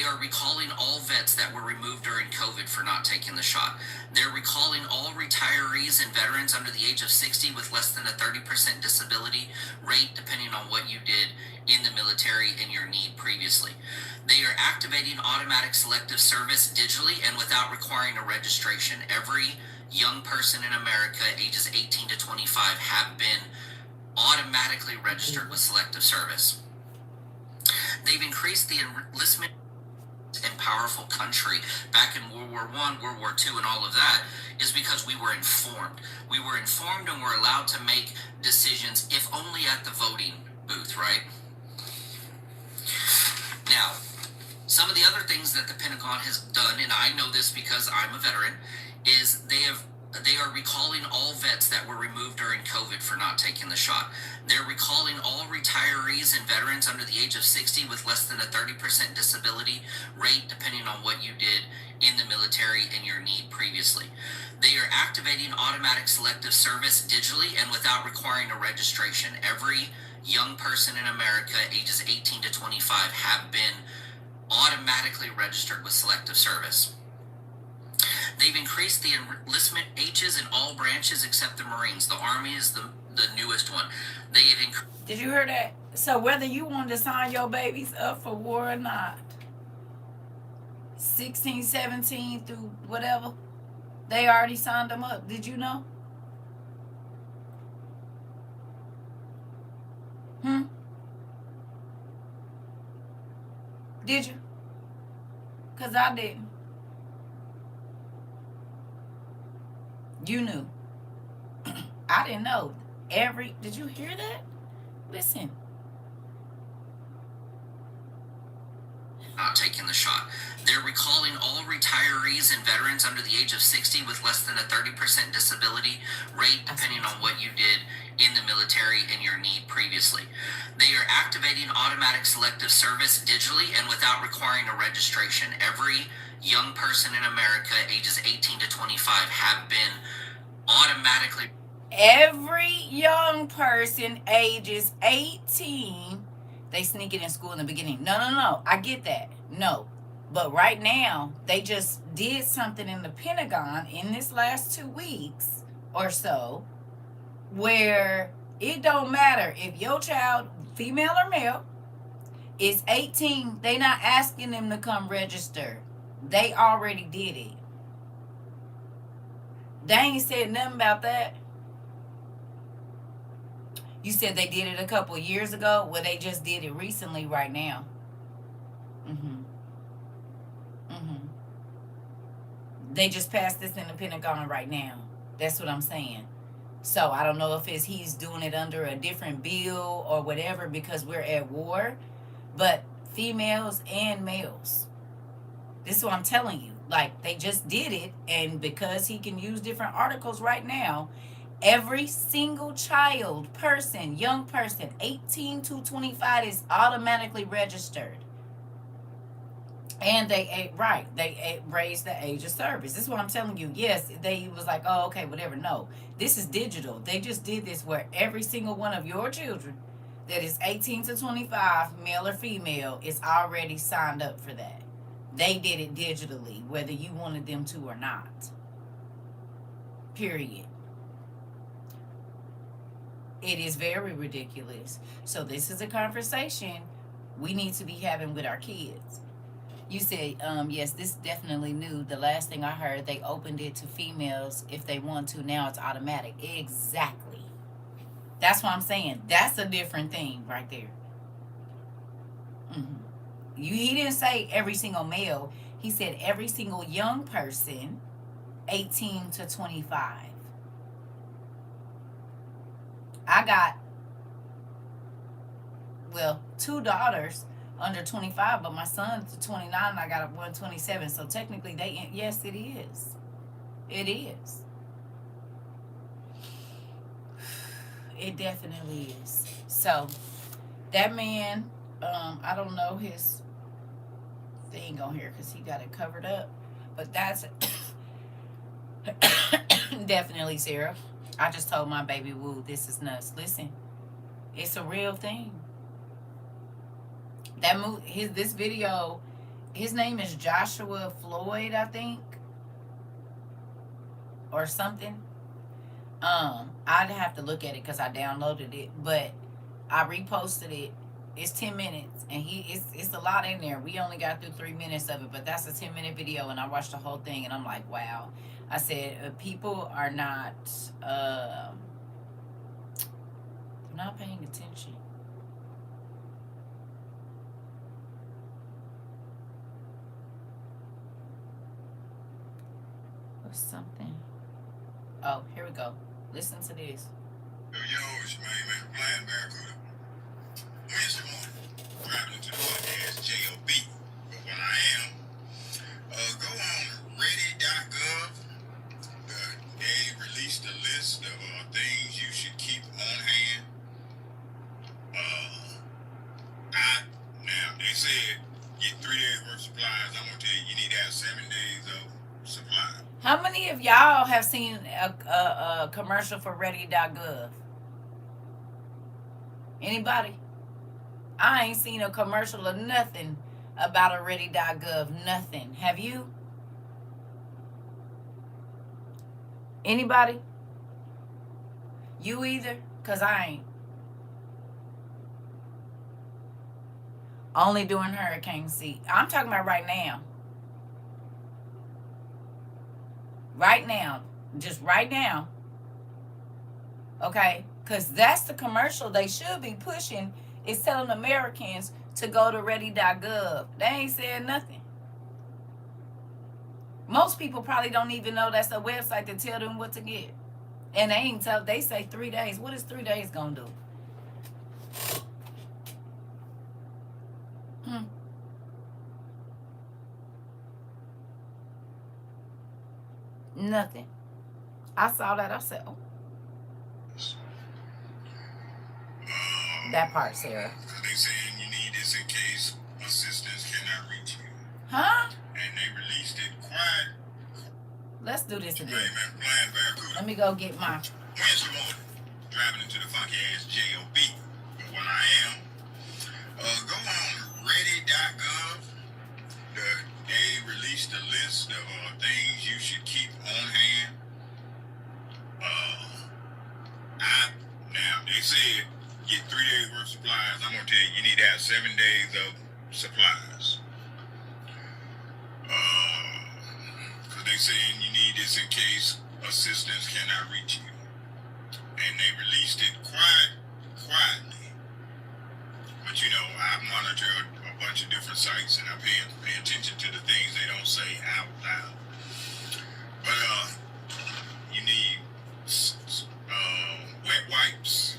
are recalling all vets that were removed during COVID for not taking the shot. They're recalling all retirees and veterans under the age of 60 with less than a 30% disability rate, depending on what you did in the military and your need previously. They are activating automatic selective service digitally and without requiring a registration. Every young person in America ages 18 to 25 have been automatically registered with selective service. They've increased the enlistment and powerful country back in World War I, World War II, and all of that is because we were informed. We were informed and were allowed to make decisions, if only at the voting booth, right? Now, some of the other things that the Pentagon has done, and I know this because I'm a veteran, is they are recalling all vets that were removed during COVID for not taking the shot. They're recalling all retirees and veterans under the age of 60 with less than a 30% disability rate, depending on what you did in the military and your need previously. They are activating automatic selective service digitally and without requiring a registration. Every young person in America ages 18 to 25 have been automatically registered with selective service. They've increased the enlistment ages in all branches except the Marines. The Army is the newest one. They have increased. Did you hear that? So whether you wanted to sign your babies up for war or not, 16, 17 through whatever, they already signed them up. Did you know? Did you? Because I didn't. You knew. I didn't know. Did you hear that? Listen. Not taking the shot. They're recalling all retirees and veterans under the age of 60 with less than a 30% disability rate, depending on what you did in the military and your need previously. They are activating automatic selective service digitally and without requiring a registration. Every young person in America ages 18 to 25 have been automatically. Every young person ages 18, they sneak it in school in the beginning. No. I get that. No. But right now, they just did something in the Pentagon in this last 2 weeks or so where it don't matter if your child, female or male, is 18. They not asking them to come register. They already did it. They ain't said nothing about that. You said they did it a couple of years ago. Well, they just did it recently right now. They just passed this in the Pentagon right now. That's what I'm saying. So I don't know if he's doing it under a different bill or whatever because we're at war. But females and males. This is what I'm telling you. Like, they just did it. And because he can use different articles right now, every single child, person, young person, 18 to 25 is automatically registered. And they raised the age of service. This is what I'm telling you. Yes, they was like, oh, okay, whatever. No, this is digital. They just did this where every single one of your children that is 18 to 25, male or female, is already signed up for that. They did it digitally, whether you wanted them to or not. Period. It is very ridiculous. So this is a conversation we need to be having with our kids. You said, yes, this is definitely new. The last thing I heard, they opened it to females if they want to. Now it's automatic. Exactly. That's what I'm saying. That's a different thing right there. hmm He didn't say every single male. He said every single young person, 18 to 25. I got, well, two daughters under 25, but my son's 29 and I got one 27. So technically yes, it is. It is. It definitely is. So that man, I don't know his thing on here because he got it covered up, but that's definitely Sarah. I just told my baby, woo, this is nuts. Listen, it's a real thing. That this video, his name is Joshua Floyd, I think, or something. I'd have to look at it because I downloaded it, but I reposted it. It's 10 minutes, and it's a lot in there. We only got through 3 minutes of it, but that's a 10-minute video, and I watched the whole thing, and I'm like, wow. I said, people are not, they're not paying attention. Or something. Oh, here we go. Listen to this. Yo, it's your main man, Flying Barracuda. Wednesday morning, driving into the podcast JOB. But what I am, go on Ready.gov. They released a list of things you should keep on hand. Now, they said get 3 days worth of supplies. I'm going to tell you, you need to have 7 days of supply. How many of y'all have seen a commercial for Ready.gov? Anybody? I ain't seen a commercial or nothing about a Ready.gov. Nothing. Have you? Anybody? You either? Because I ain't. Only during hurricane season. I'm talking about right now. Right now. Just right now. Okay? Because that's the commercial they should be pushing, is telling Americans to go to Ready.gov. They ain't saying nothing. Most people probably don't even know that's a website to tell them what to get. And they say 3 days. What is 3 days gonna do? Nothing. I saw that. I said, oh. That part, Sarah. They saying you need this in case assistance cannot reach you. Huh? And they released it quiet. Let's do this again. Flying Barracuda. Let me go get my Wednesday morning, driving into the funky ass JOB. But what I am, go on Ready.gov. They released a list of things you should keep on hand. Now they said get 3 days worth of supplies. I'm gonna tell you, you need to have 7 days of supplies. Cause they saying you need this in case assistance cannot reach you. And they released it quietly. But you know, I monitor a bunch of different sites and I pay attention to the things they don't say out loud. But you need wet wipes,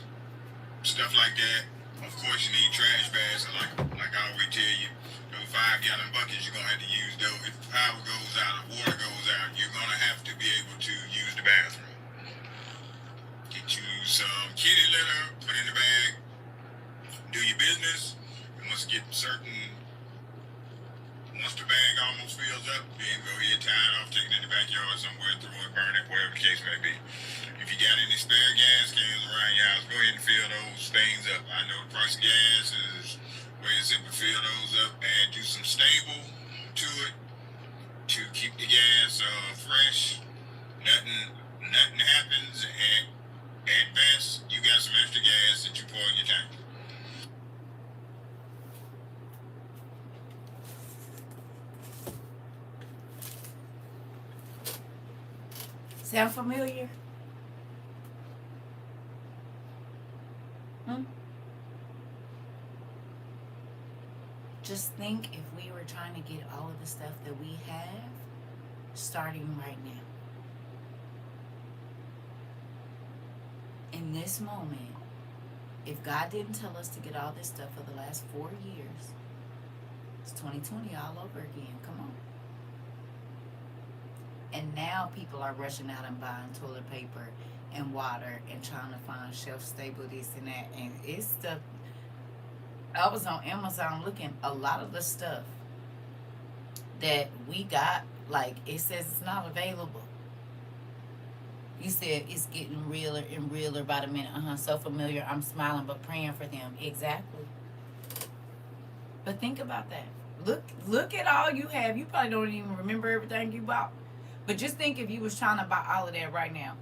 stuff like that. Of course, you need trash bags. Like I always tell you, those 5-gallon buckets you're gonna have to use. Though, if power goes out or water goes out, you're gonna have to be able to use the bathroom. Get you some kitty litter, put in the bag. Do your business. You must get certain Once the bag almost fills up, then go ahead, tie it off, take it in the backyard somewhere, throw it, burn it, whatever the case may be. If you got any spare gas cans around your house, go ahead and fill those things up. I know the price of gas is where it's simply fill those up, add you some stable to it to keep the gas fresh. Nothing happens, and at best, you got some extra gas that you pour in your tank. Sound familiar? Just think if we were trying to get all of the stuff that we have starting right now. In this moment, if God didn't tell us to get all this stuff for the last 4 years, it's 2020 all over again. Come on. And now people are rushing out and buying toilet paper and water and trying to find shelf stable this and that. And it's stuff. I was on Amazon looking, a lot of the stuff that we got, like, it says it's not available. You said it's getting realer and realer by the minute. So familiar. I'm smiling but praying for them. Exactly. But think about that. Look at all you have. You probably don't even remember everything you bought. But just think if you was trying to buy all of that right now.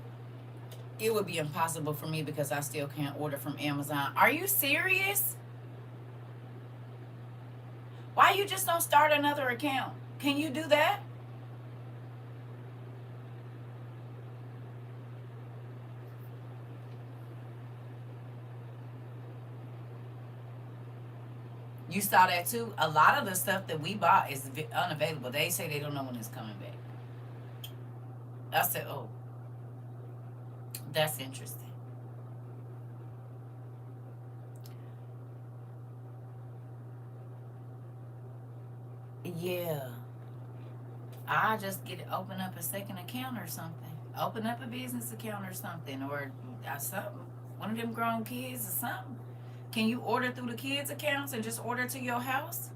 It would be impossible for me because I still can't order from Amazon. Are you serious? Why you just don't start another account? Can you do that? You saw that too? A lot of the stuff that we bought is unavailable. They say they don't know when it's coming back. I said, oh, that's interesting. Yeah. I just open up a second account or something. Open up a business account or something. Or something. One of them grown kids or something. Can you order through the kids' accounts and just order to your house?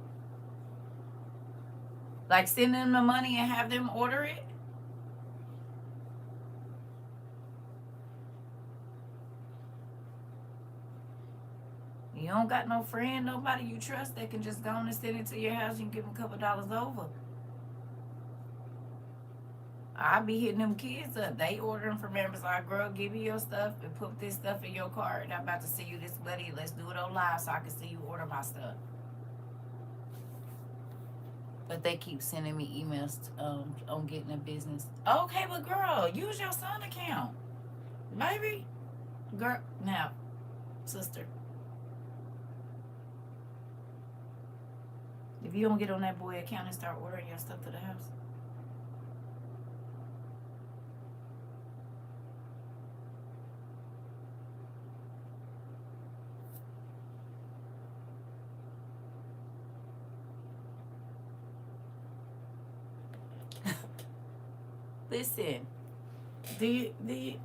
Like send them the money and have them order it? You don't got no friend, nobody you trust that can just go on and send it to your house and give them a couple dollars over. I be hitting them kids up. They ordering from Amazon. Girl, give me your stuff and put this stuff in your cart. I'm about to see you this buddy. Let's do it on live so I can see you order my stuff. But they keep sending me emails on getting a business. Okay, but girl, use your son account. Baby. Girl, now, sister. If you don't get on that boy account and start ordering your stuff to the house. Listen, hey,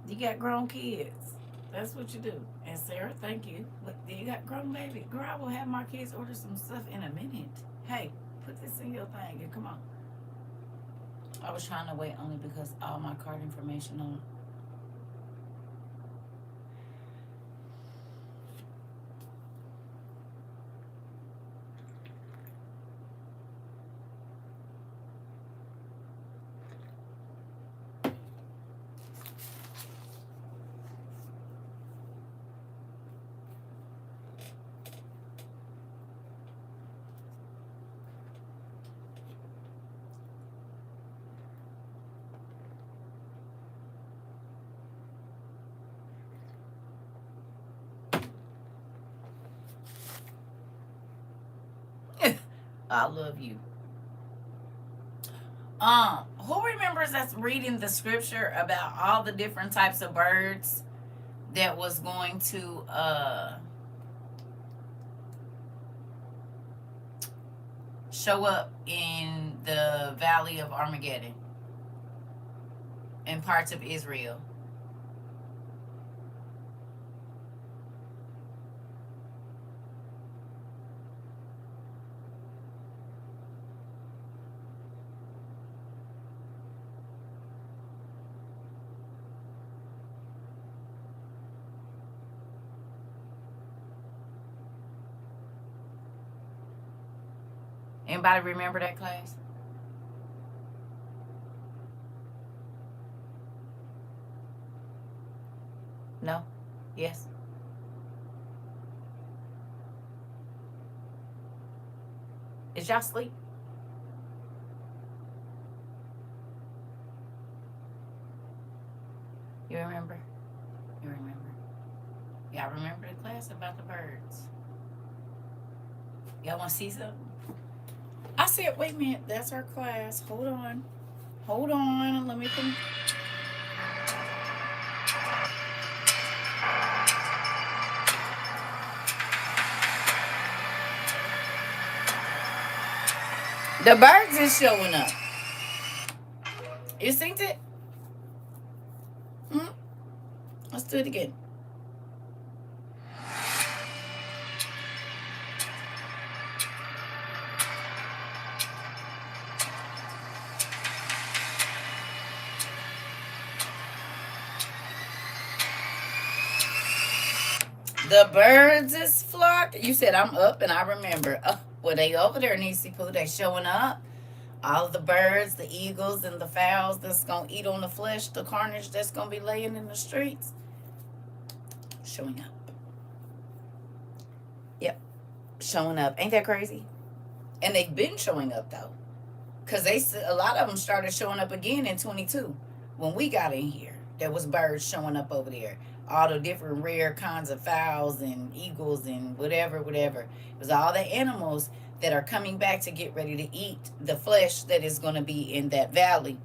you got grown kids. That's what you do. And Sarah, thank you. But you got grown baby. Girl, I will have my kids order some stuff in a minute. Hey, put this in your thing and come on. I was trying to wait only because all my card information on. I love you. Who remembers us reading the scripture about all the different types of birds that was going to show up in the Valley of Armageddon in parts of Israel? Anybody remember that class? No? Yes? Is y'all asleep? You remember? You remember? Y'all remember the class about the birds? Y'all want to see something? I said, wait a minute, that's our class. Hold on. Hold on. Let me put. The birds is showing up. You synced it? Hmm? Let's do it again. The birds is flocked. You said I'm up and I remember. Well, they over there, Niecy Poo. They showing up. All of the birds, the eagles, and the fowls that's going to eat on the flesh, the carnage that's going to be laying in the streets. Showing up. Yep. Showing up. Ain't that crazy? And they've been showing up, though. Because a lot of them started showing up again in 22 when we got in here. There was birds showing up over there. All the different rare kinds of fowls and eagles and whatever. It was all the animals that are coming back to get ready to eat the flesh that is going to be in that valley.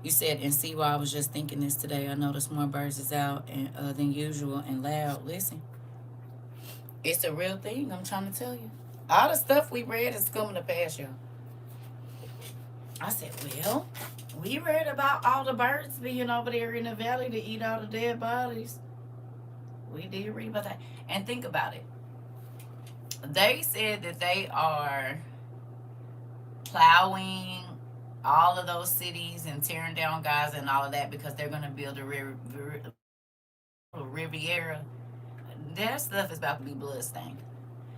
You said, and see why I was just thinking this today. I noticed more birds is out than usual and loud. Listen, it's a real thing. I'm trying to tell you. All the stuff we read is coming to pass, y'all. I said, well, we read about all the birds being over there in the valley to eat all the dead bodies. We did read about that. And think about it. They said that they are plowing all of those cities and tearing down Gaza and all of that because they're going to build a Riviera. That stuff is about to be bloodstained.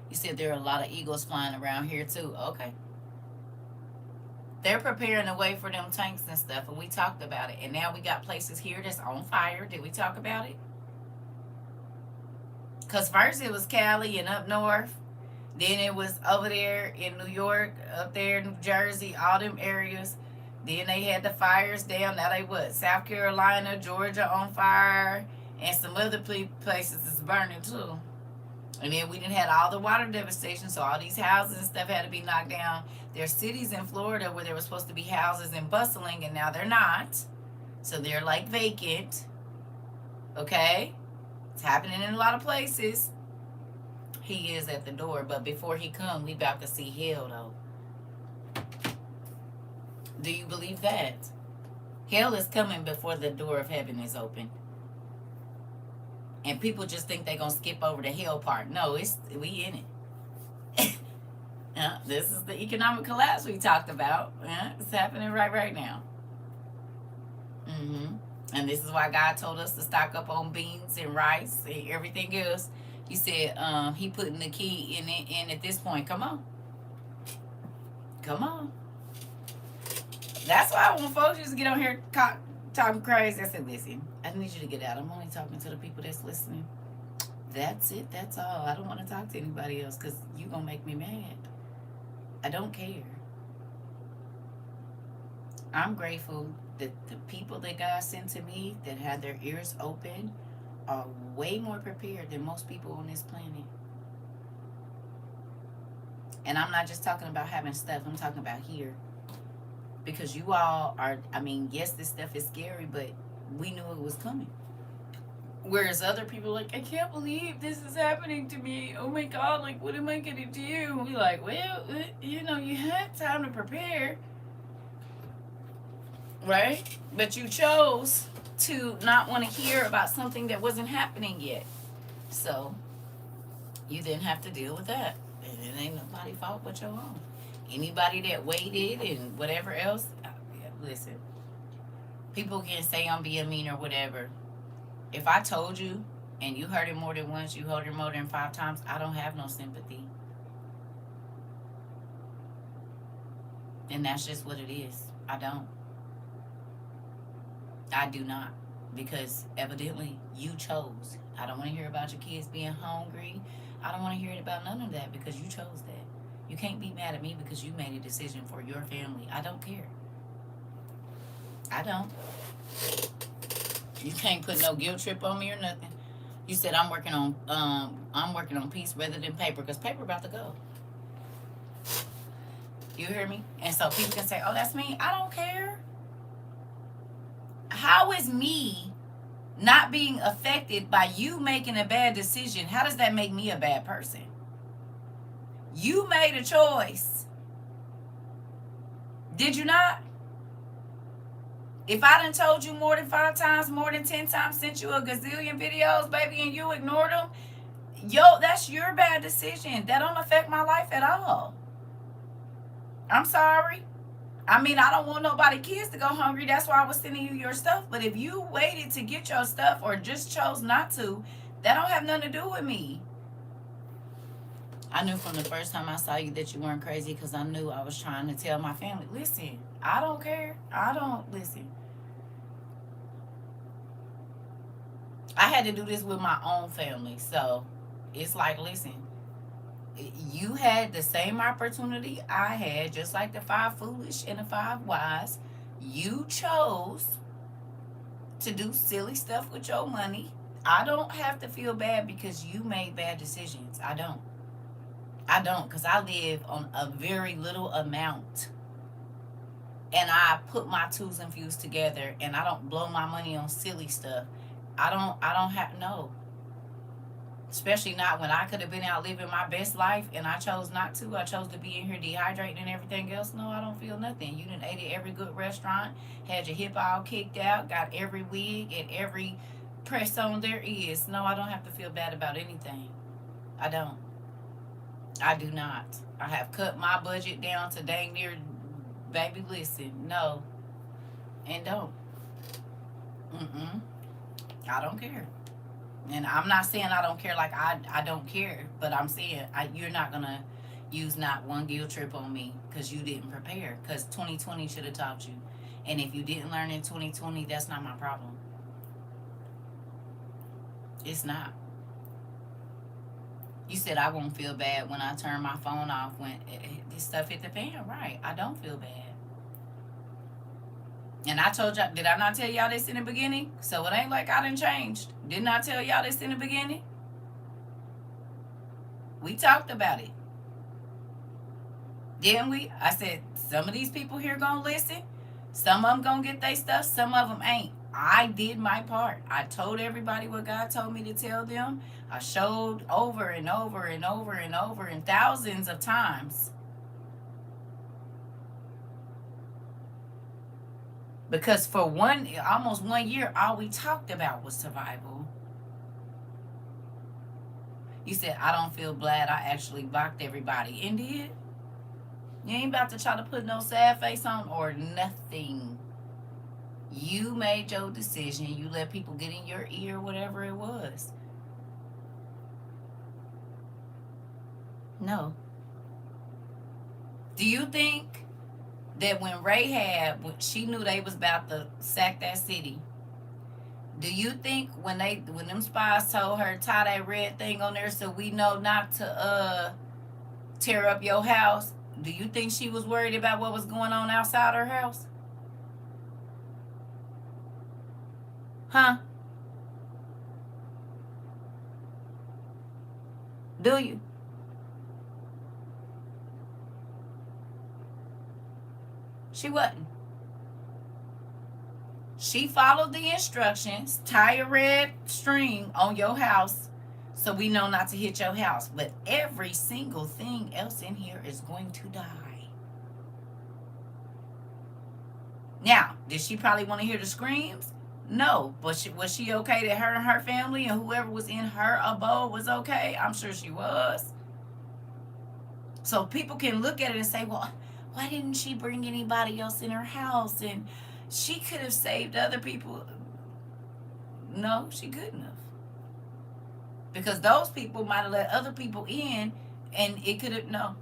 You said there are a lot of eagles flying around here too. Okay. They're preparing the way for them tanks and stuff, and we talked about it. And now we got places here that's on fire. Did we talk about it? Because first it was Cali and up north. Then it was over there in New York, up there in New Jersey, all them areas. Then they had the fires down. Now they what? South Carolina, Georgia on fire, and some other places is burning too. And then we didn't have all the water devastation, so all these houses and stuff had to be knocked down. There's cities in Florida where there were supposed to be houses and bustling, and now they're not. So they're like vacant. Okay? It's happening in a lot of places. He is at the door, but before he come, we about to see hell, though. Do you believe that? Hell is coming before the door of heaven is open. And people just think they're going to skip over the hell part. No, we in it. This is the economic collapse we talked about. It's happening right now. And this is why God told us to stock up on beans and rice and everything else. He said he putting the key in at this point. Come on. That's why when folks used to get on here talking crazy, I said, listen, I need you to get out. I'm only talking to the people that's listening. That's it. That's all. I don't want to talk to anybody else because you're going to make me mad. I don't care. I'm grateful that the people that God sent to me that had their ears open are way more prepared than most people on this planet. And I'm not just talking about having stuff. I'm talking about here. Because you all are, yes, this stuff is scary, but we knew it was coming. Whereas other people are like, I can't believe this is happening to me. Oh my God, like, what am I going to do? And we're like, well, you had time to prepare. Right? But you chose to not want to hear about something that wasn't happening yet. So, you didn't have to deal with that. And it ain't nobody's fault but your own. Anybody that waited and whatever else, listen, people can say I'm being mean or whatever. If I told you and you heard it more than once, you heard it more than 5 times, I don't have no sympathy. And that's just what it is. I don't. I do not. Because evidently you chose. I don't want to hear about your kids being hungry. I don't want to hear it about none of that because you chose that. You can't be mad at me because you made a decision for your family. I don't care. I don't. You can't put no guilt trip on me or nothing. You said I'm working on peace rather than paper because paper about to go. You hear me? And so people can say, "Oh, that's me." I don't care. How is me not being affected by you making a bad decision? How does that make me a bad person? You made a choice. Did you not? If I done told you more than 5 times, more than 10 times, sent you a gazillion videos, baby, and you ignored them, that's your bad decision. That don't affect my life at all. I'm sorry. I mean, I don't want nobody kids to go hungry. That's why I was sending you your stuff. But if you waited to get your stuff or just chose not to, that don't have nothing to do with me. I knew from the first time I saw you that you weren't crazy because I knew I was trying to tell my family, listen, I don't care. Listen. I had to do this with my own family. So it's like, listen, you had the same opportunity I had, just like the 5 foolish and the 5 wise. You chose to do silly stuff with your money. I don't have to feel bad because you made bad decisions. I don't. Because I live on a very little amount. And I put my twos and fews together and I don't blow my money on silly stuff. I don't have, no. Especially not when I could have been out living my best life and I chose not to. I chose to be in here dehydrating and everything else. No, I don't feel nothing. You done ate at every good restaurant, had your hip all kicked out, got every wig and every press on there is. No, I don't have to feel bad about anything. I don't. I do not. I have cut my budget down to dang near, baby, listen, no. And don't. I don't care. And I'm not saying I don't care like I don't care, but I'm saying you're not going to use not one guilt trip on me because you didn't prepare, because 2020 should have taught you. And if you didn't learn in 2020, that's not my problem. It's not. You said I won't feel bad when I turn my phone off when this stuff hit the fan. Right. I don't feel bad. And I told y'all, did I not tell y'all this in the beginning? So it ain't like I done changed. Didn't I tell y'all this in the beginning? We talked about it. Didn't we? I said, some of these people here gonna listen. Some of them gonna get their stuff. Some of them ain't. I did my part. I told everybody what God told me to tell them. I showed over and over and over and over and thousands of times. Because for almost 1 year, all we talked about was survival. You said, I don't feel bad. I actually blocked everybody. And did? You ain't about to try to put no sad face on or nothing. You made your decision. You let people get in your ear, whatever it was. No. Do you think that when Rahab, when she knew they was about to sack that city, do you think when them spies told her tie that red thing on there so we know not to tear up your house, do you think she was worried about what was going on outside her house? Huh? Do you? She wasn't. She followed the instructions, tie a red string on your house so we know not to hit your house. But every single thing else in here is going to die. Now, did she probably want to hear the screams? No. But was she okay that her and her family and whoever was in her abode was okay? I'm sure she was. So people can look at it and say, well, why didn't she bring anybody else in her house? And she could have saved other people. No, she couldn't have. Because those people might have let other people in and it could have, no.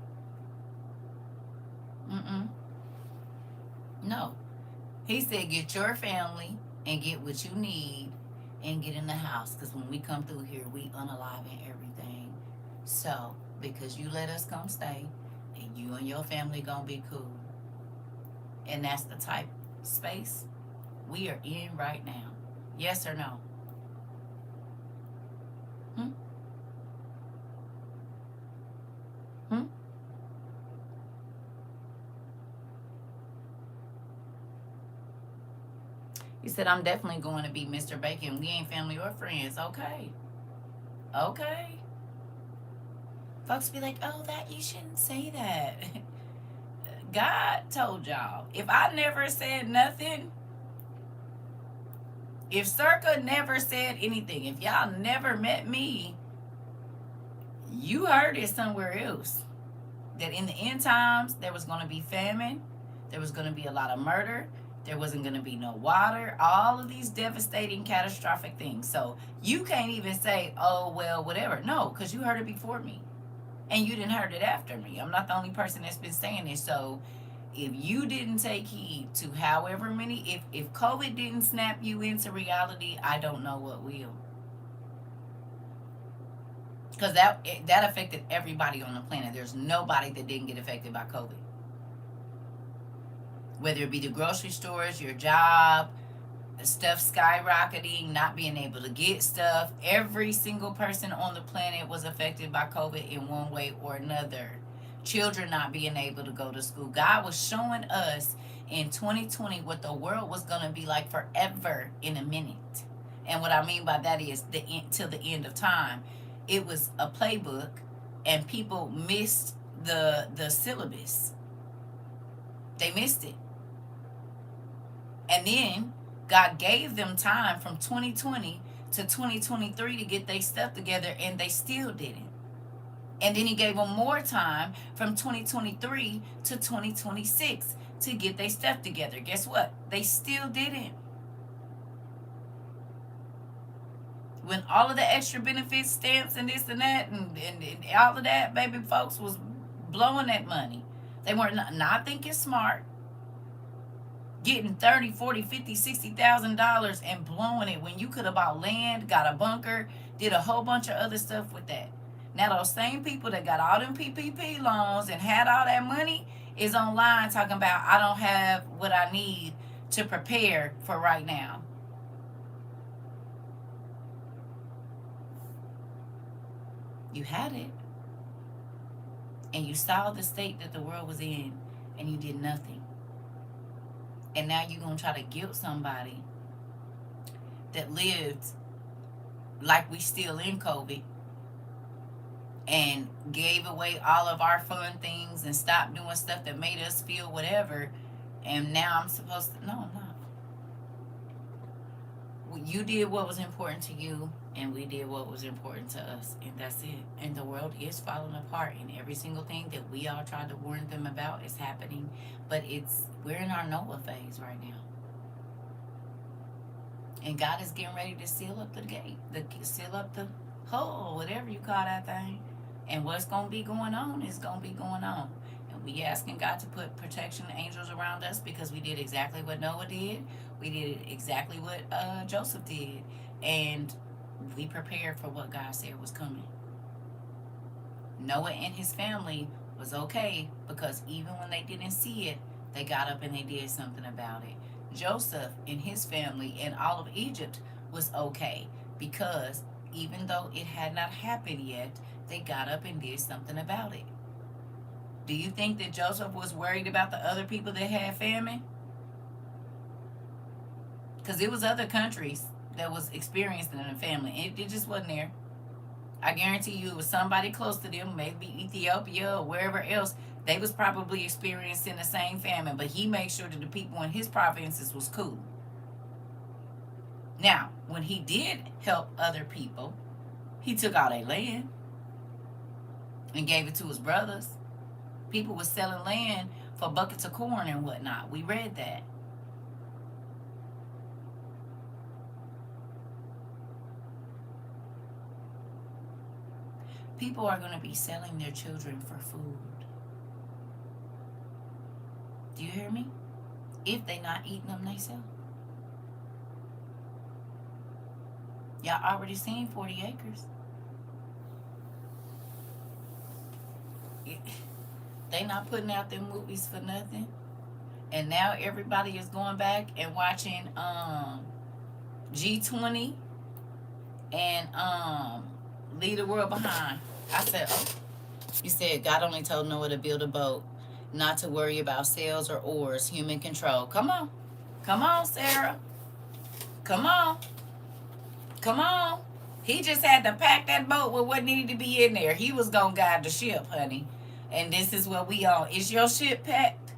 No. He said, get your family and get what you need and get in the house. Because when we come through here, we unaliving everything. So, because you let us come stay, and you and your family gonna be cool. And that's the type of space we are in right now. Yes or no? Hmm? Hmm? He said, I'm definitely going to be Mr. Bacon. We ain't family or friends. Okay. Okay. Folks be like, oh, that you shouldn't say that. God told y'all. If I never said nothing, if CERCA never said anything, if y'all never met me, you heard it somewhere else. That in the end times, there was going to be famine, there was going to be a lot of murder, there wasn't going to be no water, all of these devastating, catastrophic things. So you can't even say, oh, well, whatever. No, because you heard it before me. And you didn't heard it after me. I'm not the only person that's been saying it. So if you didn't take heed to however many, if COVID didn't snap you into reality, I don't know what will. Because that affected everybody on the planet. There's nobody that didn't get affected by COVID. Whether it be the grocery stores, your job, stuff skyrocketing, not being able to get stuff. Every single person on the planet was affected by COVID in one way or another. Children not being able to go to school. God was showing us in 2020 what the world was going to be like forever in a minute. And what I mean by that is till the end of time. It was a playbook, and people missed the syllabus. They missed it. And then God gave them time from 2020 to 2023 to get their stuff together, and they still didn't. And then he gave them more time from 2023 to 2026 to get their stuff together. Guess what? They still didn't. When all of the extra benefits, stamps, and this and that, and all of that, baby, folks was blowing that money. They weren't not thinking smart, getting 30, 40, 50, $60,000 and blowing it when you could have bought land, got a bunker, did a whole bunch of other stuff with that. Now those same people that got all them PPP loans and had all that money is online talking about, I don't have what I need to prepare for right now. You had it. And you saw the state that the world was in, and you did nothing. And now you're going to try to guilt somebody that lived like we still in COVID and gave away all of our fun things and stopped doing stuff that made us feel whatever. And now I'm supposed to, no, I'm not. You did what was important to you, and we did what was important to us, and that's it. And the world is falling apart, and every single thing that we all tried to warn them about is happening. But we're in our Noah phase right now, and God is getting ready to seal up the gate, seal up the hole, whatever you call that thing. And what's going to be going on is going to be going on. And we asking God to put protection angels around us, because we did exactly what Noah did. We did exactly what Joseph did. And we prepared for what God said was coming. Noah and his family was okay, because even when they didn't see it, they got up and they did something about it. Joseph and his family and all of Egypt was okay, because even though it had not happened yet, they got up and did something about it. Do you think that Joseph was worried about the other people that had famine? Because it was other countries that was experiencing a famine. It just wasn't there. I guarantee you it was somebody close to them, maybe Ethiopia or wherever else. They was probably experiencing the same famine, but he made sure that the people in his provinces was cool. Now, when he did help other people, he took all their land and gave it to his brothers. People was selling land for buckets of corn and whatnot. We read that. People are going to be selling their children for food. Do you hear me? if they not eating them themselves. Y'all already seen 40 acres. They not putting out them movies for nothing. And now everybody is going back and watching G20 and Leave the World Behind. I said, oh, you said God only told Noah to build a boat, not to worry about sails or oars, human control. Come on. Come on, Sarah. Come on. Come on. He just had to pack that boat with what needed to be in there. He was going to guide the ship, honey. And this is what we on. Is your ship packed?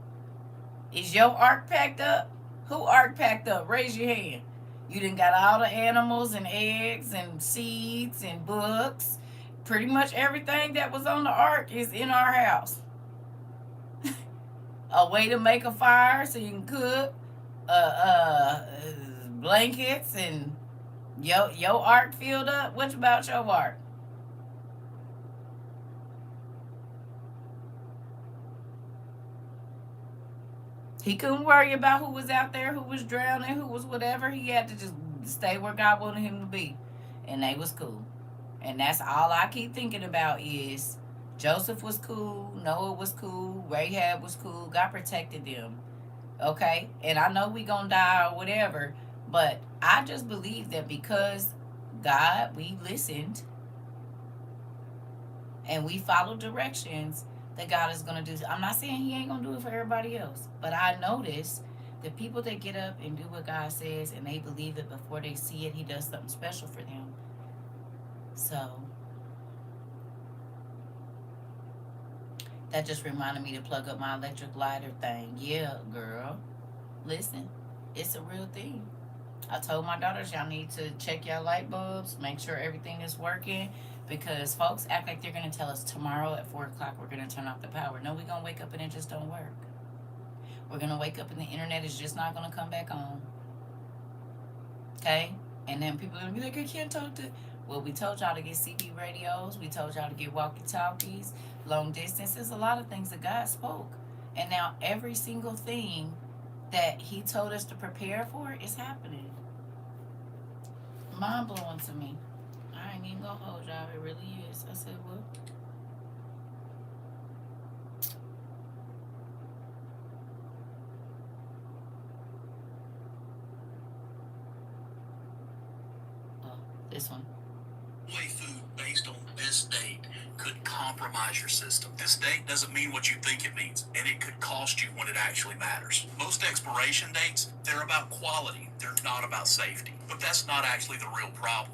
Is your ark packed up? Who ark packed up? Raise your hand. You done got all the animals and eggs and seeds and books. Pretty much everything that was on the ark is in our house. A way to make a fire so you can cook. Blankets and your ark filled up. What about your ark? He couldn't worry about who was out there, who was drowning, who was whatever. He had to just stay where God wanted him to be. And they was cool. And that's all I keep thinking about is Joseph was cool, Noah was cool, Rahab was cool. God protected them. Okay? And I know we gonna die or whatever, but I just believe that because God, we listened and we followed directions, that God is going to do. I'm not saying he ain't going to do it for everybody else, but I notice the people that get up and do what God says and they believe it before they see it, he does something special for them. So that just reminded me to plug up my electric lighter thing. Yeah, girl. Listen, it's a real thing. I told my daughters, y'all need to check your light bulbs, make sure everything is working, because folks act like they're going to tell us tomorrow at 4 o'clock we're going to turn off the power. No, we're going to wake up and it just don't work. We're going to wake up and the internet is just not going to come back on. Okay? And then people are going to be like, I can't talk to... Well, we told y'all to get CB radios. We told y'all to get walkie-talkies, long distance. There's a lot of things that God spoke. And now every single thing that he told us to prepare for is happening. Mind-blowing to me. I ain't even gonna hold y'all. It really is. I said, well. Oh, this one. Way food based on this date could compromise your system. This date doesn't mean what you think it means, and it could cost you when it actually matters. Most expiration dates, they're about quality. They're not about safety. But that's not actually the real problem.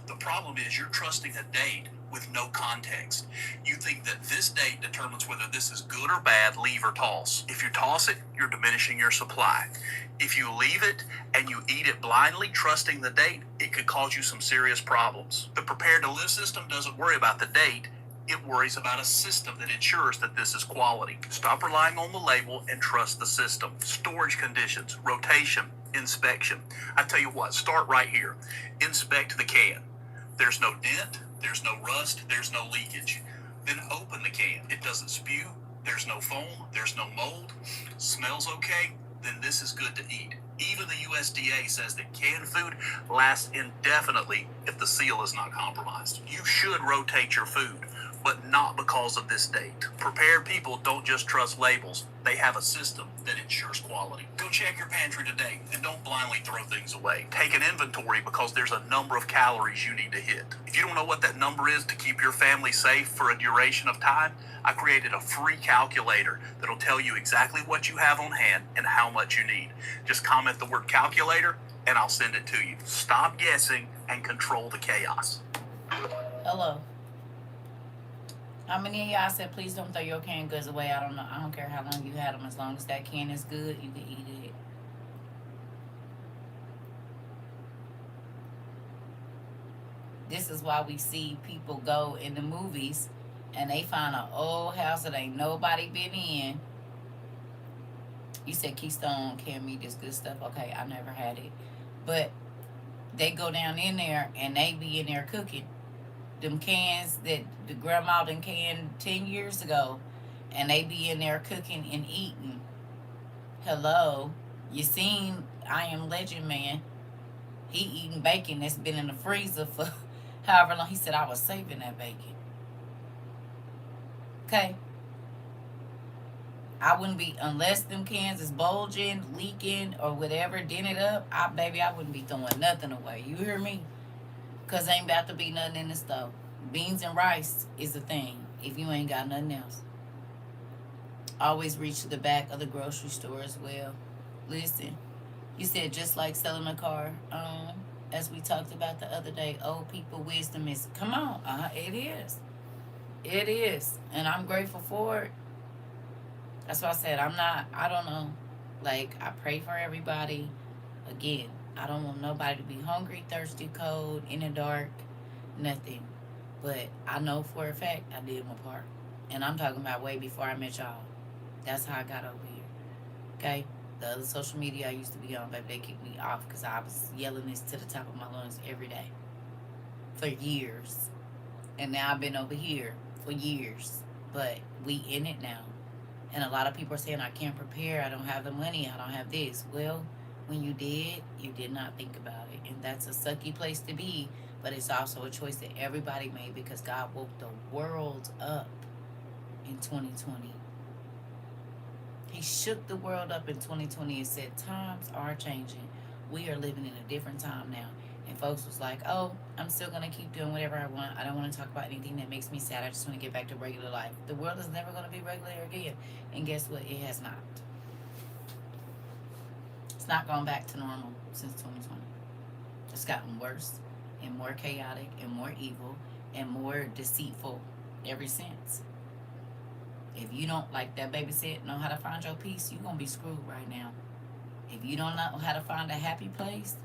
The problem is you're trusting a date with no context. You think that this date determines whether this is good or bad, leave or toss. If you toss it, you're diminishing your supply. If you leave it and you eat it blindly, trusting the date, it could cause you some serious problems. The Prepared to Live system doesn't worry about the date. It worries about a system that ensures that this is quality. Stop relying on the label and trust the system. Storage conditions, rotation, inspection. I tell you what, start right here. Inspect the can. There's no dent, there's no rust, there's no leakage. Then open the can. It doesn't spew, there's no foam, there's no mold. Smells okay, then this is good to eat. Even the USDA says that canned food lasts indefinitely if the seal is not compromised. You should rotate your food, but not because of this date. Prepared people don't just trust labels. They have a system that ensures quality. Go check your pantry today and don't blindly throw things away. Take an inventory because there's a number of calories you need to hit. If you don't know what that number is to keep your family safe for a duration of time, I created a free calculator that'll tell you exactly what you have on hand and how much you need. Just comment the word calculator and I'll send it to you. Stop guessing and control the chaos. Hello. How many of y'all said, please don't throw your canned goods away? I don't know. I don't care how long you had them. As long as that can is good, you can eat it. This is why we see people go in the movies and they find an old house that ain't nobody been in. You said Keystone canned meat is good stuff. Okay, I never had it. But they go down in there and they be in there cooking. Them cans that the grandma done canned 10 years ago, and they be in there cooking and eating. Hello. You seen I Am Legend Man. He eating bacon that's been in the freezer for however long. He said, I was saving that bacon. Okay? I wouldn't be, unless them cans is bulging, leaking, or whatever, dented up, I wouldn't be throwing nothing away. You hear me? Because ain't about to be nothing in the stove. Beans and rice is a thing if you ain't got nothing else. Always reach to the back of the grocery store as well. Listen, you said just like selling a car, as we talked about the other day, old people wisdom is, come on, it is. It is. And I'm grateful for it. That's why I said I don't know. Like, I pray for everybody. Again, I don't want nobody to be hungry, thirsty, cold, in the dark, nothing. But I know for a fact I did my part. And I'm talking about way before I met y'all. That's how I got over here. Okay? The other social media I used to be on, baby, they kicked me off because I was yelling this to the top of my lungs every day. For years. And now I've been over here for years. But we in it now. And a lot of people are saying, I can't prepare, I don't have the money, I don't have this. Well, when you did not think about it. And that's a sucky place to be. But it's also a choice that everybody made because God woke the world up in 2020. He shook the world up in 2020 and said, times are changing. We are living in a different time now. And folks was like, oh, I'm still going to keep doing whatever I want. I don't want to talk about anything that makes me sad. I just want to get back to regular life. The world is never going to be regular again. And guess what? It has not. It's not gone back to normal since 2020. It's gotten worse and more chaotic and more evil and more deceitful ever since. If you don't, like that baby said, know how to find your peace, you're going to be screwed right now. If you don't know how to find a happy place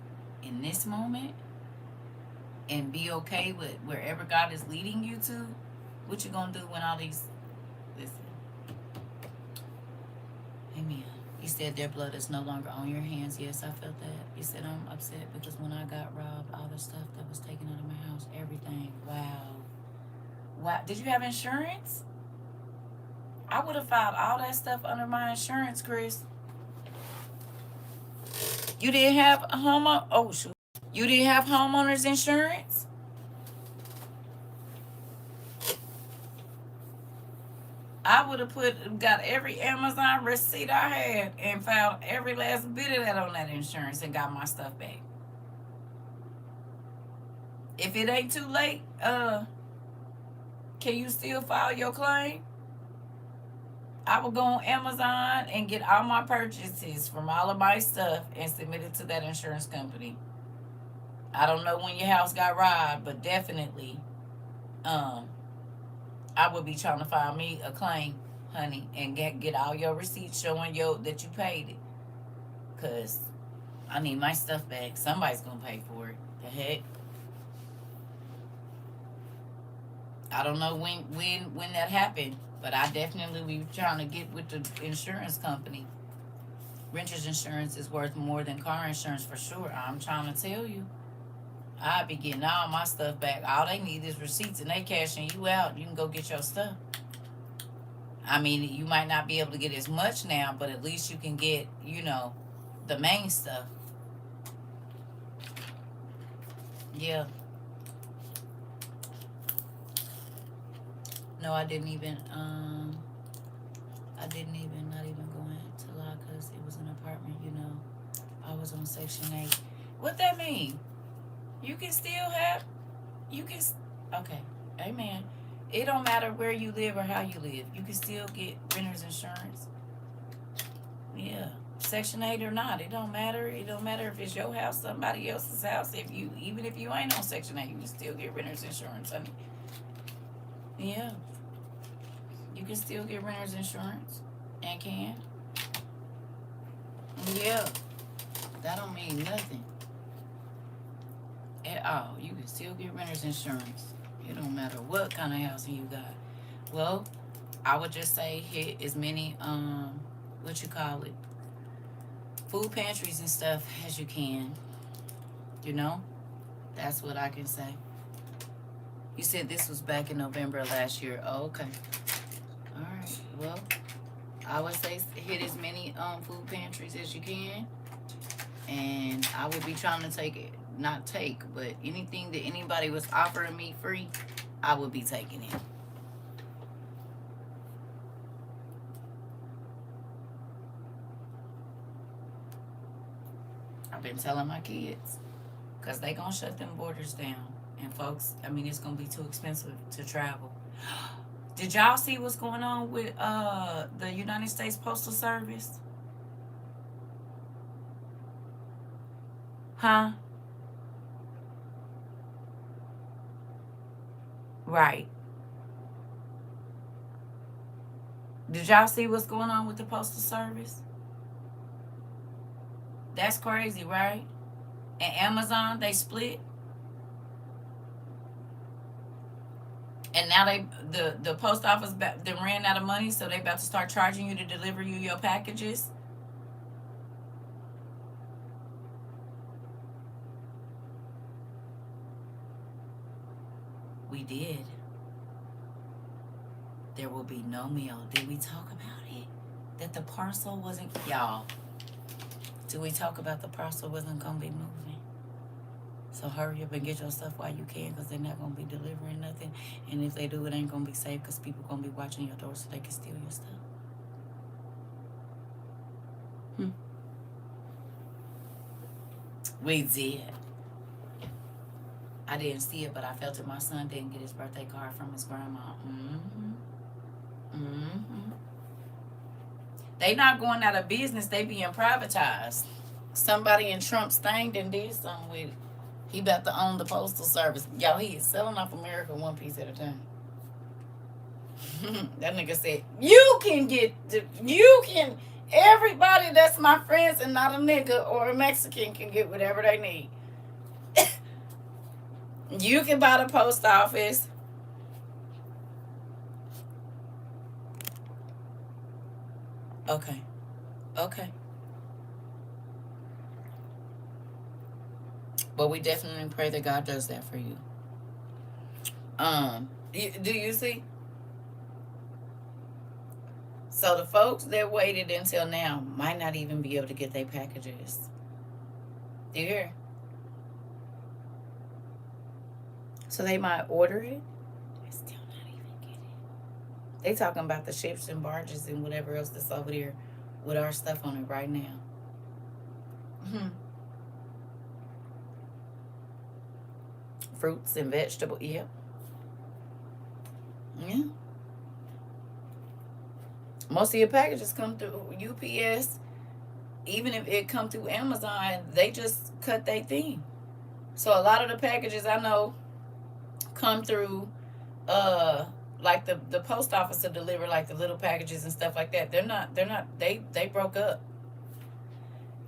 in this moment and be okay with wherever God is leading you to, what you going to do when all these, listen. Amen. You said their blood is no longer on your hands. Yes, I felt that. You said I'm upset because when I got robbed, all the stuff that was taken out of my house, everything. Wow. Wow. Did you have insurance? I would have filed all that stuff under my insurance, Chris. You didn't have a homeowner? Oh, shoot. You didn't have homeowner's insurance? I would have got every Amazon receipt I had and filed every last bit of that on that insurance and got my stuff back. If it ain't too late, can you still file your claim? I will go on Amazon and get all my purchases from all of my stuff and submit it to that insurance company. I don't know when your house got robbed, but definitely, I would be trying to file me a claim, honey, and get all your receipts showing that you paid it. Cause I need my stuff back. Somebody's gonna pay for it. The heck. I don't know when that happened, but I definitely be trying to get with the insurance company. Renter's insurance is worth more than car insurance for sure. I'm trying to tell you. I'd be getting all my stuff back. All they need is receipts and they cashing you out. You can go get your stuff. I mean, you might not be able to get as much now, but at least you can get, the main stuff. Yeah. No, I didn't even, not even go into law because it was an apartment, I was on Section 8. What that mean? You can still okay, amen. It don't matter where you live or how you live. You can still get renter's insurance. Yeah, Section 8 or not, it don't matter. It don't matter if it's your house, somebody else's house. Even if you ain't on Section 8, you can still get renter's insurance. I mean, yeah, you can still get renter's insurance and can. Yeah, that don't mean nothing at all. You can still get renter's insurance. It don't matter what kind of housing you got. Well, I would just say hit as many food pantries and stuff as you can. That's what I can say. You said this was back in November of last year. Oh, okay. All right. Well, I would say hit as many food pantries as you can, and I would be trying to take it, not take, but anything that anybody was offering me free, I would be taking it. I've been telling my kids, because they gonna shut them borders down. And folks, I mean, it's gonna be too expensive to travel. Did y'all see what's going on with the United States Postal Service? Huh? Right. Did y'all see what's going on with the Postal Service? That's crazy, right? And Amazon, they split. And now the post office they ran out of money, so they about to start charging you to deliver you your packages. We did. There will be no mail. Did we talk about it? That the parcel wasn't, y'all. Did we talk about the parcel wasn't gonna be moving? So hurry up and get your stuff while you can, because they're not gonna be delivering nothing. And if they do, it ain't gonna be safe, because people gonna be watching your door so they can steal your stuff. We did. I didn't see it, but I felt it. My son didn't get his birthday card from his grandma. They not going out of business. They being privatized. Somebody in Trump's thing did something with it. He about to own the Postal Service. Y'all, he is selling off America one piece at a time. That nigga said, everybody that's my friends and not a nigga or a Mexican can get whatever they need. You can buy the post office. Okay. But we definitely pray that God does that for you. Do you see? So the folks that waited until now might not even be able to get their packages. Do you hear? So they might order it, and still not even get it. They talking about the ships and barges and whatever else that's over there with our stuff on it right now. Fruits and vegetables. Yep. Yeah. Most of your packages come through UPS. Even if it come through Amazon, they just cut their thing. So a lot of the packages I know come through like the post office to deliver like the little packages and stuff like that. They broke up.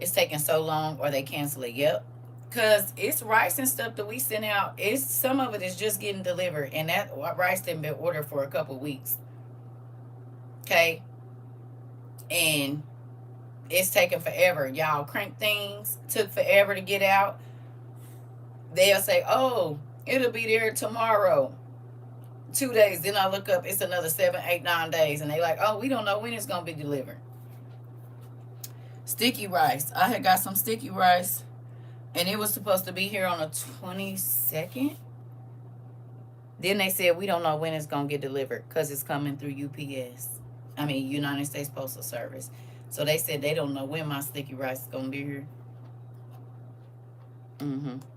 It's taking so long, or they cancel it. Yep. Cause it's rice and stuff that we send out. Some of it is just getting delivered, and that rice didn't been ordered for a couple weeks. Okay. And it's taking forever. Y'all, crank things took forever to get out. They'll say, oh, it'll be there tomorrow. 2 days. Then I look up, it's another 7, 8, 9 days. And they like, oh, we don't know when it's going to be delivered. Sticky rice. I had got some sticky rice, and it was supposed to be here on the 22nd. Then they said, we don't know when it's going to get delivered because it's coming through UPS. I mean, United States Postal Service. So they said they don't know when my sticky rice is going to be here.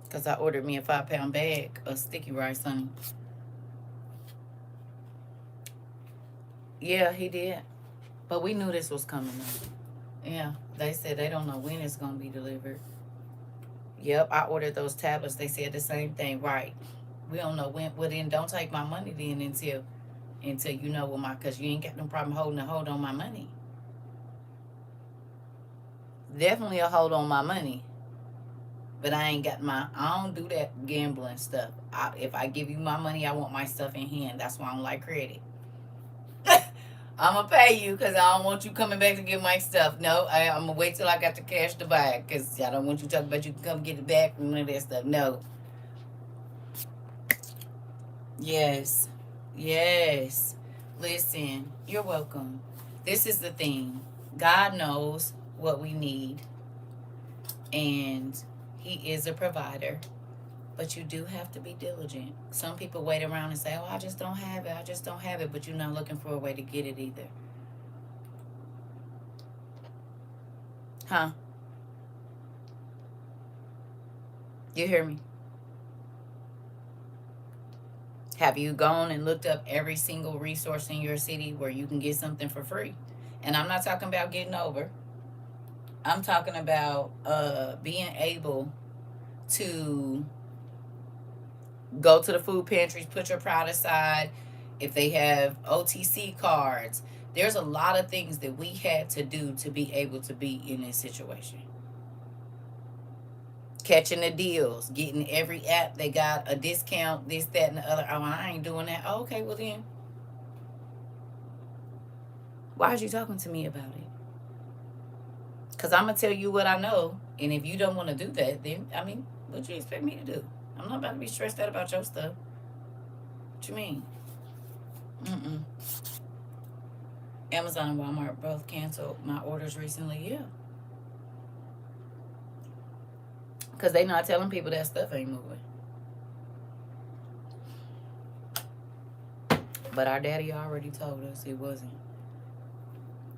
Because I ordered me a 5-pound bag of sticky rice, honey. Yeah, he did. But we knew this was coming up. Yeah, they said they don't know when it's going to be delivered. Yep, I ordered those tablets. They said the same thing. Right. We don't know when. Well, then don't take my money then until you know what because you ain't got no problem holding a hold on my money. Definitely a hold on my money. But I don't do that gambling stuff. If I give you my money, I want my stuff in hand. That's why I don't like credit. I'm going to pay you because I don't want you coming back to get my stuff. No, I'm going to wait till I got the cash to buy it because I don't want you talking about you can come get it back and none of that stuff. No. Yes. Listen, you're welcome. This is the thing. God knows what we need, and He is a provider. But you do have to be diligent. Some people wait around and say, oh, I just don't have it. I just don't have it. But you're not looking for a way to get it either. Huh? You hear me? Have you gone and looked up every single resource in your city where you can get something for free? And I'm not talking about getting over. I'm talking about being able to go to the food pantries, put your pride aside. If they have OTC cards, there's a lot of things that we had to do to be able to be in this situation. Catching the deals, getting every app they got a discount, this, that, and the other. Oh, I ain't doing that. Oh, okay, well then, why are you talking to me about it? Because I'm going to tell you what I know. And if you don't want to do that, then, I mean, what do you expect me to do? I'm not about to be stressed out about your stuff. What you mean? Amazon and Walmart both canceled my orders recently. Yeah. Because they not telling people that stuff ain't moving. But our daddy already told us it wasn't.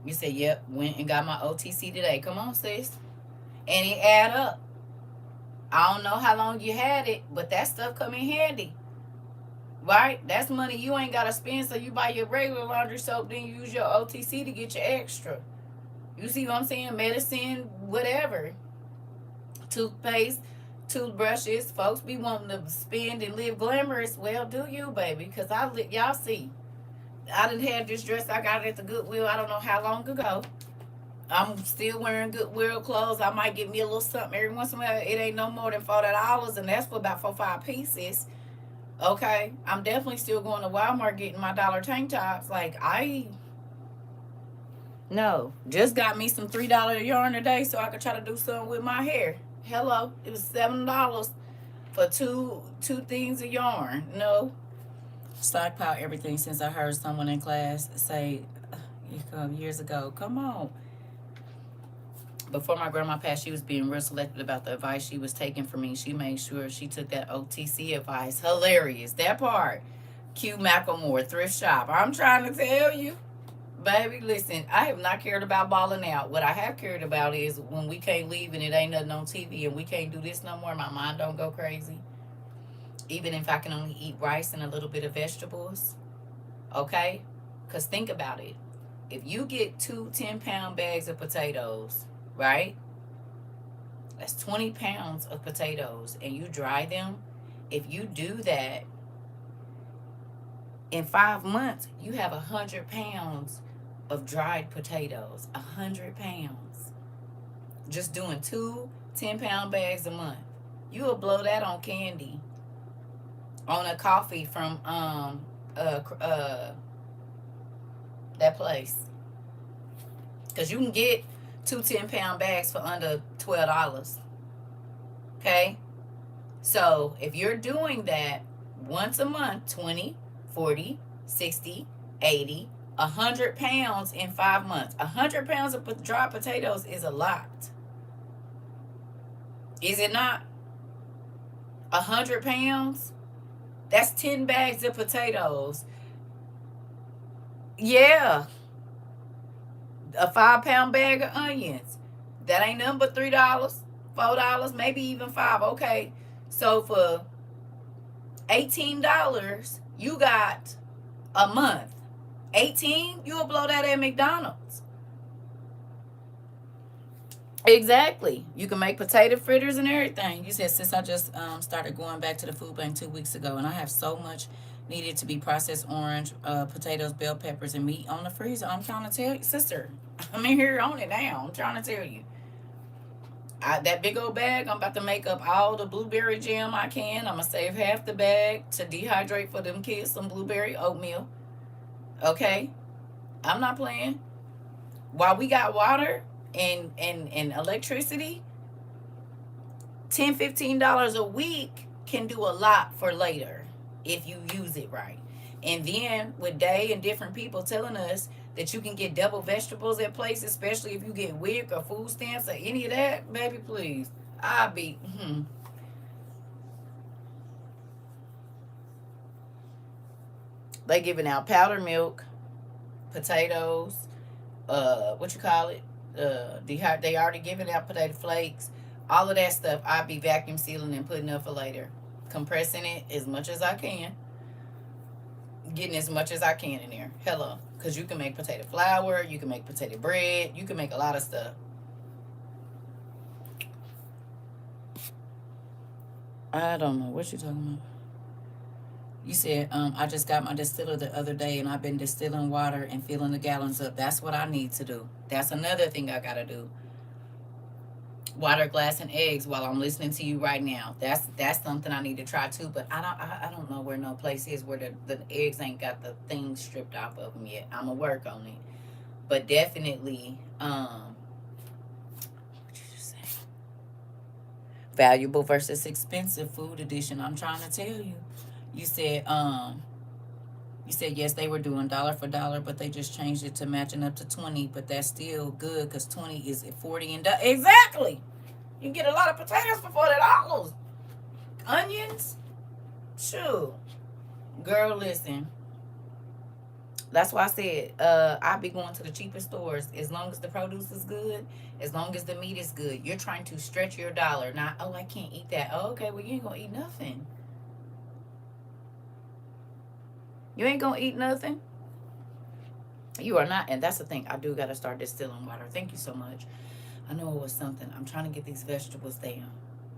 You said, yep, went and got my OTC today. Come on, sis. And it add up. I don't know how long you had it, but that stuff come in handy. Right? That's money you ain't got to spend, so you buy your regular laundry soap, then you use your OTC to get your extra. You see what I'm saying? Medicine, whatever. Toothpaste, toothbrushes. Folks be wanting to spend and live glamorous. Well, do you, baby? Because y'all see, I done had this dress. I got it at the Goodwill. I don't know how long ago. I'm still wearing Goodwill clothes. I might get me a little something every once in a while. It ain't no more than $40, and that's for about 4-5 pieces. Okay, I'm definitely still going to Walmart getting my dollar tank tops. Like no, just got me some $3 yarn today so I could try to do something with my hair. Hello, it was $7 for two things of yarn. No, stockpile everything since I heard someone in class say years ago. Come on. Before my grandma passed, she was being real selective about the advice she was taking from me. She made sure she took that OTC advice. Hilarious. That part. Q Macklemore, thrift shop. I'm trying to tell you. Baby, listen, I have not cared about balling out. What I have cared about is when we can't leave and it ain't nothing on TV and we can't do this no more, my mind don't go crazy. Even if I can only eat rice and a little bit of vegetables. Okay? Because think about it. If you get 2 10-pound bags of potatoes, right? That's 20 pounds of potatoes and you dry them. If you do that in 5 months, you have 100 pounds of dried potatoes. 100 pounds. Just doing 2 10-pound bags a month. You will blow that on candy. On a coffee from that place. Because you can get 2 10-pound bags for under $12. Okay? So if you're doing that once a month, 20, 40, 60, 80, 100 pounds in 5 months. 100 pounds of dry potatoes is a lot. Is it not? 100 pounds? That's 10 bags of potatoes. Yeah. A 5-pound bag of onions. That ain't nothing but $3, $4, maybe even $5. Okay. So for $18, you got a month. 18, you'll blow that at McDonald's. Exactly. You can make potato fritters and everything. You said since I just started going back to the food bank 2 weeks ago, and I have so much needed to be processed orange, potatoes, bell peppers, and meat on the freezer. I'm trying to tell you, sister. I'm in here on it now. I'm trying to tell you. That big old bag, I'm about to make up all the blueberry jam I can. I'm going to save half the bag to dehydrate for them kids some blueberry oatmeal. Okay? I'm not playing. While we got water and electricity, $10, $15 a week can do a lot for later if you use it right. And then with Day and different people telling us that you can get double vegetables at places, especially if you get WIC or food stamps or any of that, baby, please. I'll be, They giving out powdered milk, potatoes, what you call it? They already giving out potato flakes. All of that stuff, I'll be vacuum sealing and putting up for later. Compressing it as much as I can. Getting as much as I can in there. Hello. Because you can make potato flour, you can make potato bread, you can make a lot of stuff. I don't know what you're talking about. You said, I just got my distiller the other day and I've been distilling water and filling the gallons up. That's what I need to do. That's another thing I gotta do. Water, glass, and eggs while I'm listening to you right now. That's something I need to try too. But I don't know where no place is where the eggs ain't got the things stripped off of them yet. I'ma work on it. But definitely, what you just say? Valuable versus expensive food edition. I'm trying to tell you. You said yes, they were doing dollar for dollar, but they just changed it to matching up to 20. But that's still good because 20 is at 40 and exactly. You can get a lot of potatoes for $40. Onions, sure. Girl, listen. That's why I said I'll be going to the cheapest stores as long as the produce is good, as long as the meat is good. You're trying to stretch your dollar. Not, oh, I can't eat that. Oh, okay, well, you ain't gonna eat nothing. You ain't gonna eat nothing. You are not, and that's the thing. I do gotta start distilling water. Thank you so much. I know it was something. I'm trying to get these vegetables down,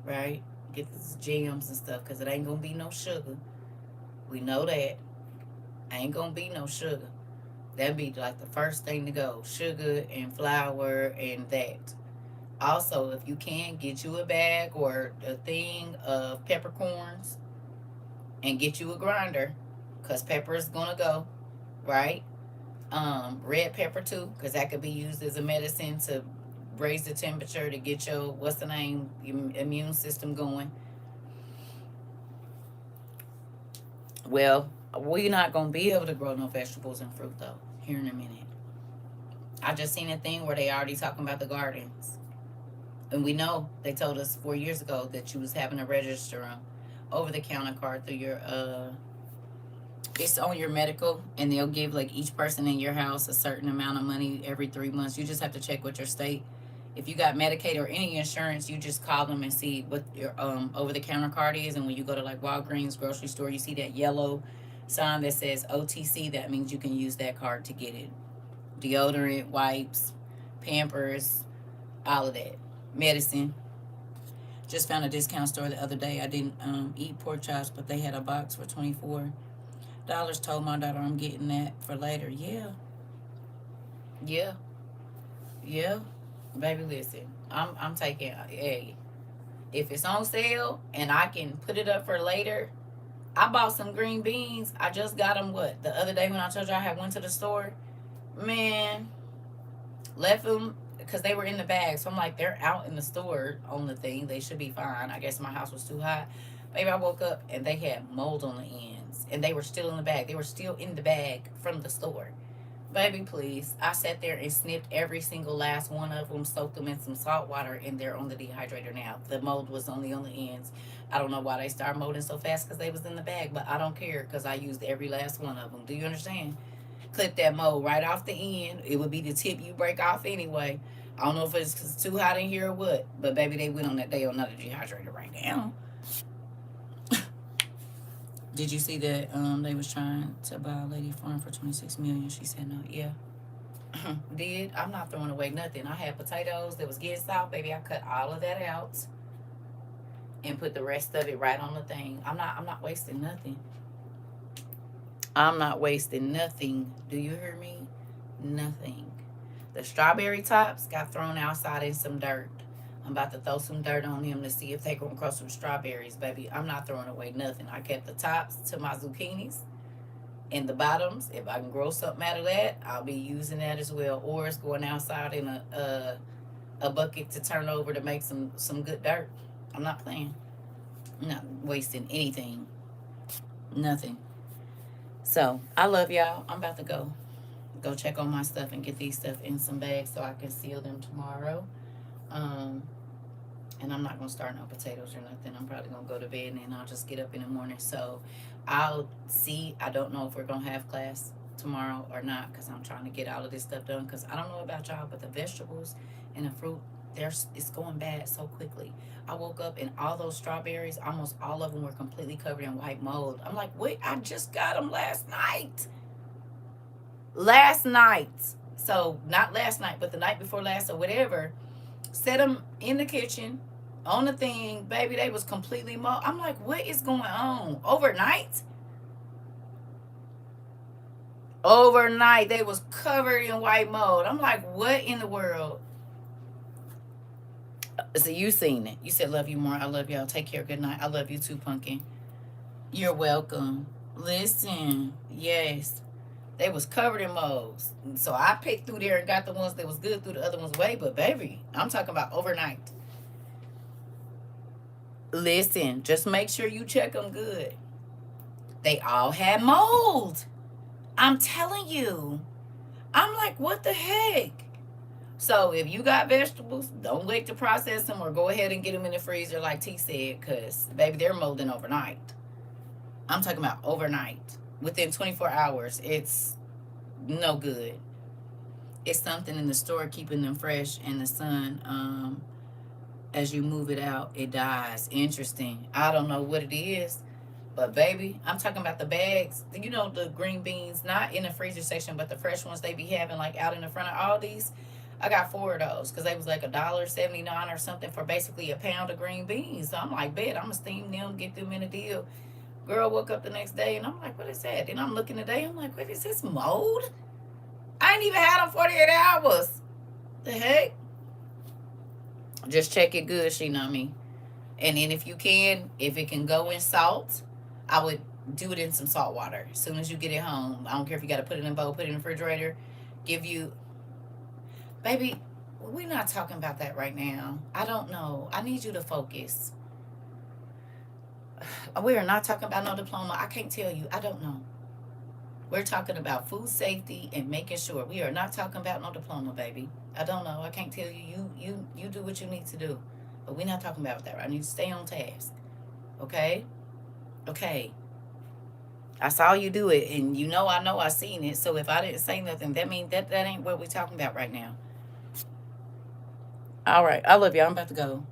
right? Get these jams and stuff, because it ain't gonna be no sugar. We know that. Ain't gonna be no sugar. That'd be like the first thing to go. Sugar and flour and that. Also, if you can, get you a bag or a thing of peppercorns and get you a grinder, because pepper is gonna go, right? Red pepper too, because that could be used as a medicine to raise the temperature to get your immune system going. Well, we're not gonna be able to grow no vegetables and fruit though here in a minute. I just seen a thing where they already talking about the gardens, and we know they told us 4 years ago that you was having to register them over the counter card through your it's on your medical, and they'll give like each person in your house a certain amount of money every 3 months. You just have to check with your state. If you got Medicaid or any insurance, you just call them and see what your over the counter card is. And when you go to like Walgreens grocery store, you see that yellow sign that says OTC. That means you can use that card to get it. Deodorant, wipes, Pampers, all of that. Medicine. Just found a discount store the other day. I didn't eat pork chops, but they had a box for $24. Told my daughter I'm getting that for later. Yeah. Baby, listen. I'm taking. Hey, if it's on sale and I can put it up for later. I bought some green beans. I just got them the other day when I told you I had went to the store. Man, left them because they were in the bag. So I'm like, they're out in the store on the thing. They should be fine. I guess my house was too hot. Baby, I woke up and they had mold on the ends. And they were still in the bag. They were still in the bag from the store. Baby, please. I sat there and snipped every single last one of them, soaked them in some salt water, and they're on the dehydrator now. The mold was only on the ends. I don't know why they start molding so fast because they was in the bag, but I don't care because I used every last one of them. Do you understand? Clip that mold right off the end. It would be the tip you break off anyway. I don't know if it's too hot in here or what, but baby, they went on that. They on another dehydrator right now. Did you see that they was trying to buy a lady farm for $26 million? She said no. Yeah. Did. I'm not throwing away nothing. I had potatoes that was getting soft, baby. I cut all of that out and put the rest of it right on the thing. I'm not wasting nothing. I'm not wasting nothing. Do you hear me? Nothing. The strawberry tops got thrown outside in some dirt. I'm about to throw some dirt on them to see if they gonna grow some strawberries, baby. I'm not throwing away nothing. I kept the tops to my zucchinis and the bottoms. If I can grow something out of that, I'll be using that as well. Or it's going outside in a bucket to turn over to make some good dirt. I'm not playing. I'm not wasting anything. Nothing. So I love y'all. I'm about to go. go check on my stuff and get these stuff in some bags so I can seal them tomorrow. And I'm not gonna start no potatoes or nothing. I'm probably gonna go to bed and then I'll just get up in the morning. So I'll see. I don't know if we're gonna have class tomorrow or not because I'm trying to get all of this stuff done. Because I don't know about y'all, but the vegetables and the fruit, it's going bad so quickly. I woke up and all those strawberries, almost all of them were completely covered in white mold. I'm like, wait, I just got them last night. Last night. So not last night, but the night before last or whatever. Set them in the kitchen on the thing, baby. They was completely mold. I'm like, what is going on? Overnight they was covered in white mold. I'm like, what in the world? So you seen it. You said love you more. I love y'all. Take care. Good night. I love you too, Pumpkin. You're welcome. Listen, yes, they was covered in molds. So I picked through there and got the ones that was good, threw the other ones away. But baby, I'm talking about overnight. Listen, just make sure you check them good. They all had mold. I'm telling you. I'm like, what the heck? So if you got vegetables, don't wait to process them or go ahead and get them in the freezer like T said, because, baby, they're molding overnight. I'm talking about overnight. Within 24 hours, it's no good. It's something in the store keeping them fresh, and the sun, as you move it out, it dies. Interesting. I don't know what it is. But, baby, I'm talking about the bags. You know, the green beans, not in the freezer section, but the fresh ones they be having, like, out in the front of Aldi's. I got 4 of those because they was like $1.79 or something for basically a pound of green beans. So I'm like, bet, I'm going to steam them, get them in a deal. Girl woke up the next day, and I'm like, what is that? And I'm looking today, I'm like, what is this, mold? I ain't even had them 48 hours. The heck? Just check it good, she know me. And then if it can go in salt, I would do it in some salt water as soon as you get it home. I don't care if you got to put it in a bowl, put it in the refrigerator. Baby, we're not talking about that right now. I don't know. I need you to focus. We are not talking about no diploma. I can't tell you. I don't know. We're talking about food safety and making sure. We are not talking about no diploma, baby. I don't know. I can't tell you. You do what you need to do. But we're not talking about that. I need to stay on task. Okay? Okay. I saw you do it, and I know I seen it. So if I didn't say nothing, that means that ain't what we're talking about right now. All right. I love you. I'm about to go.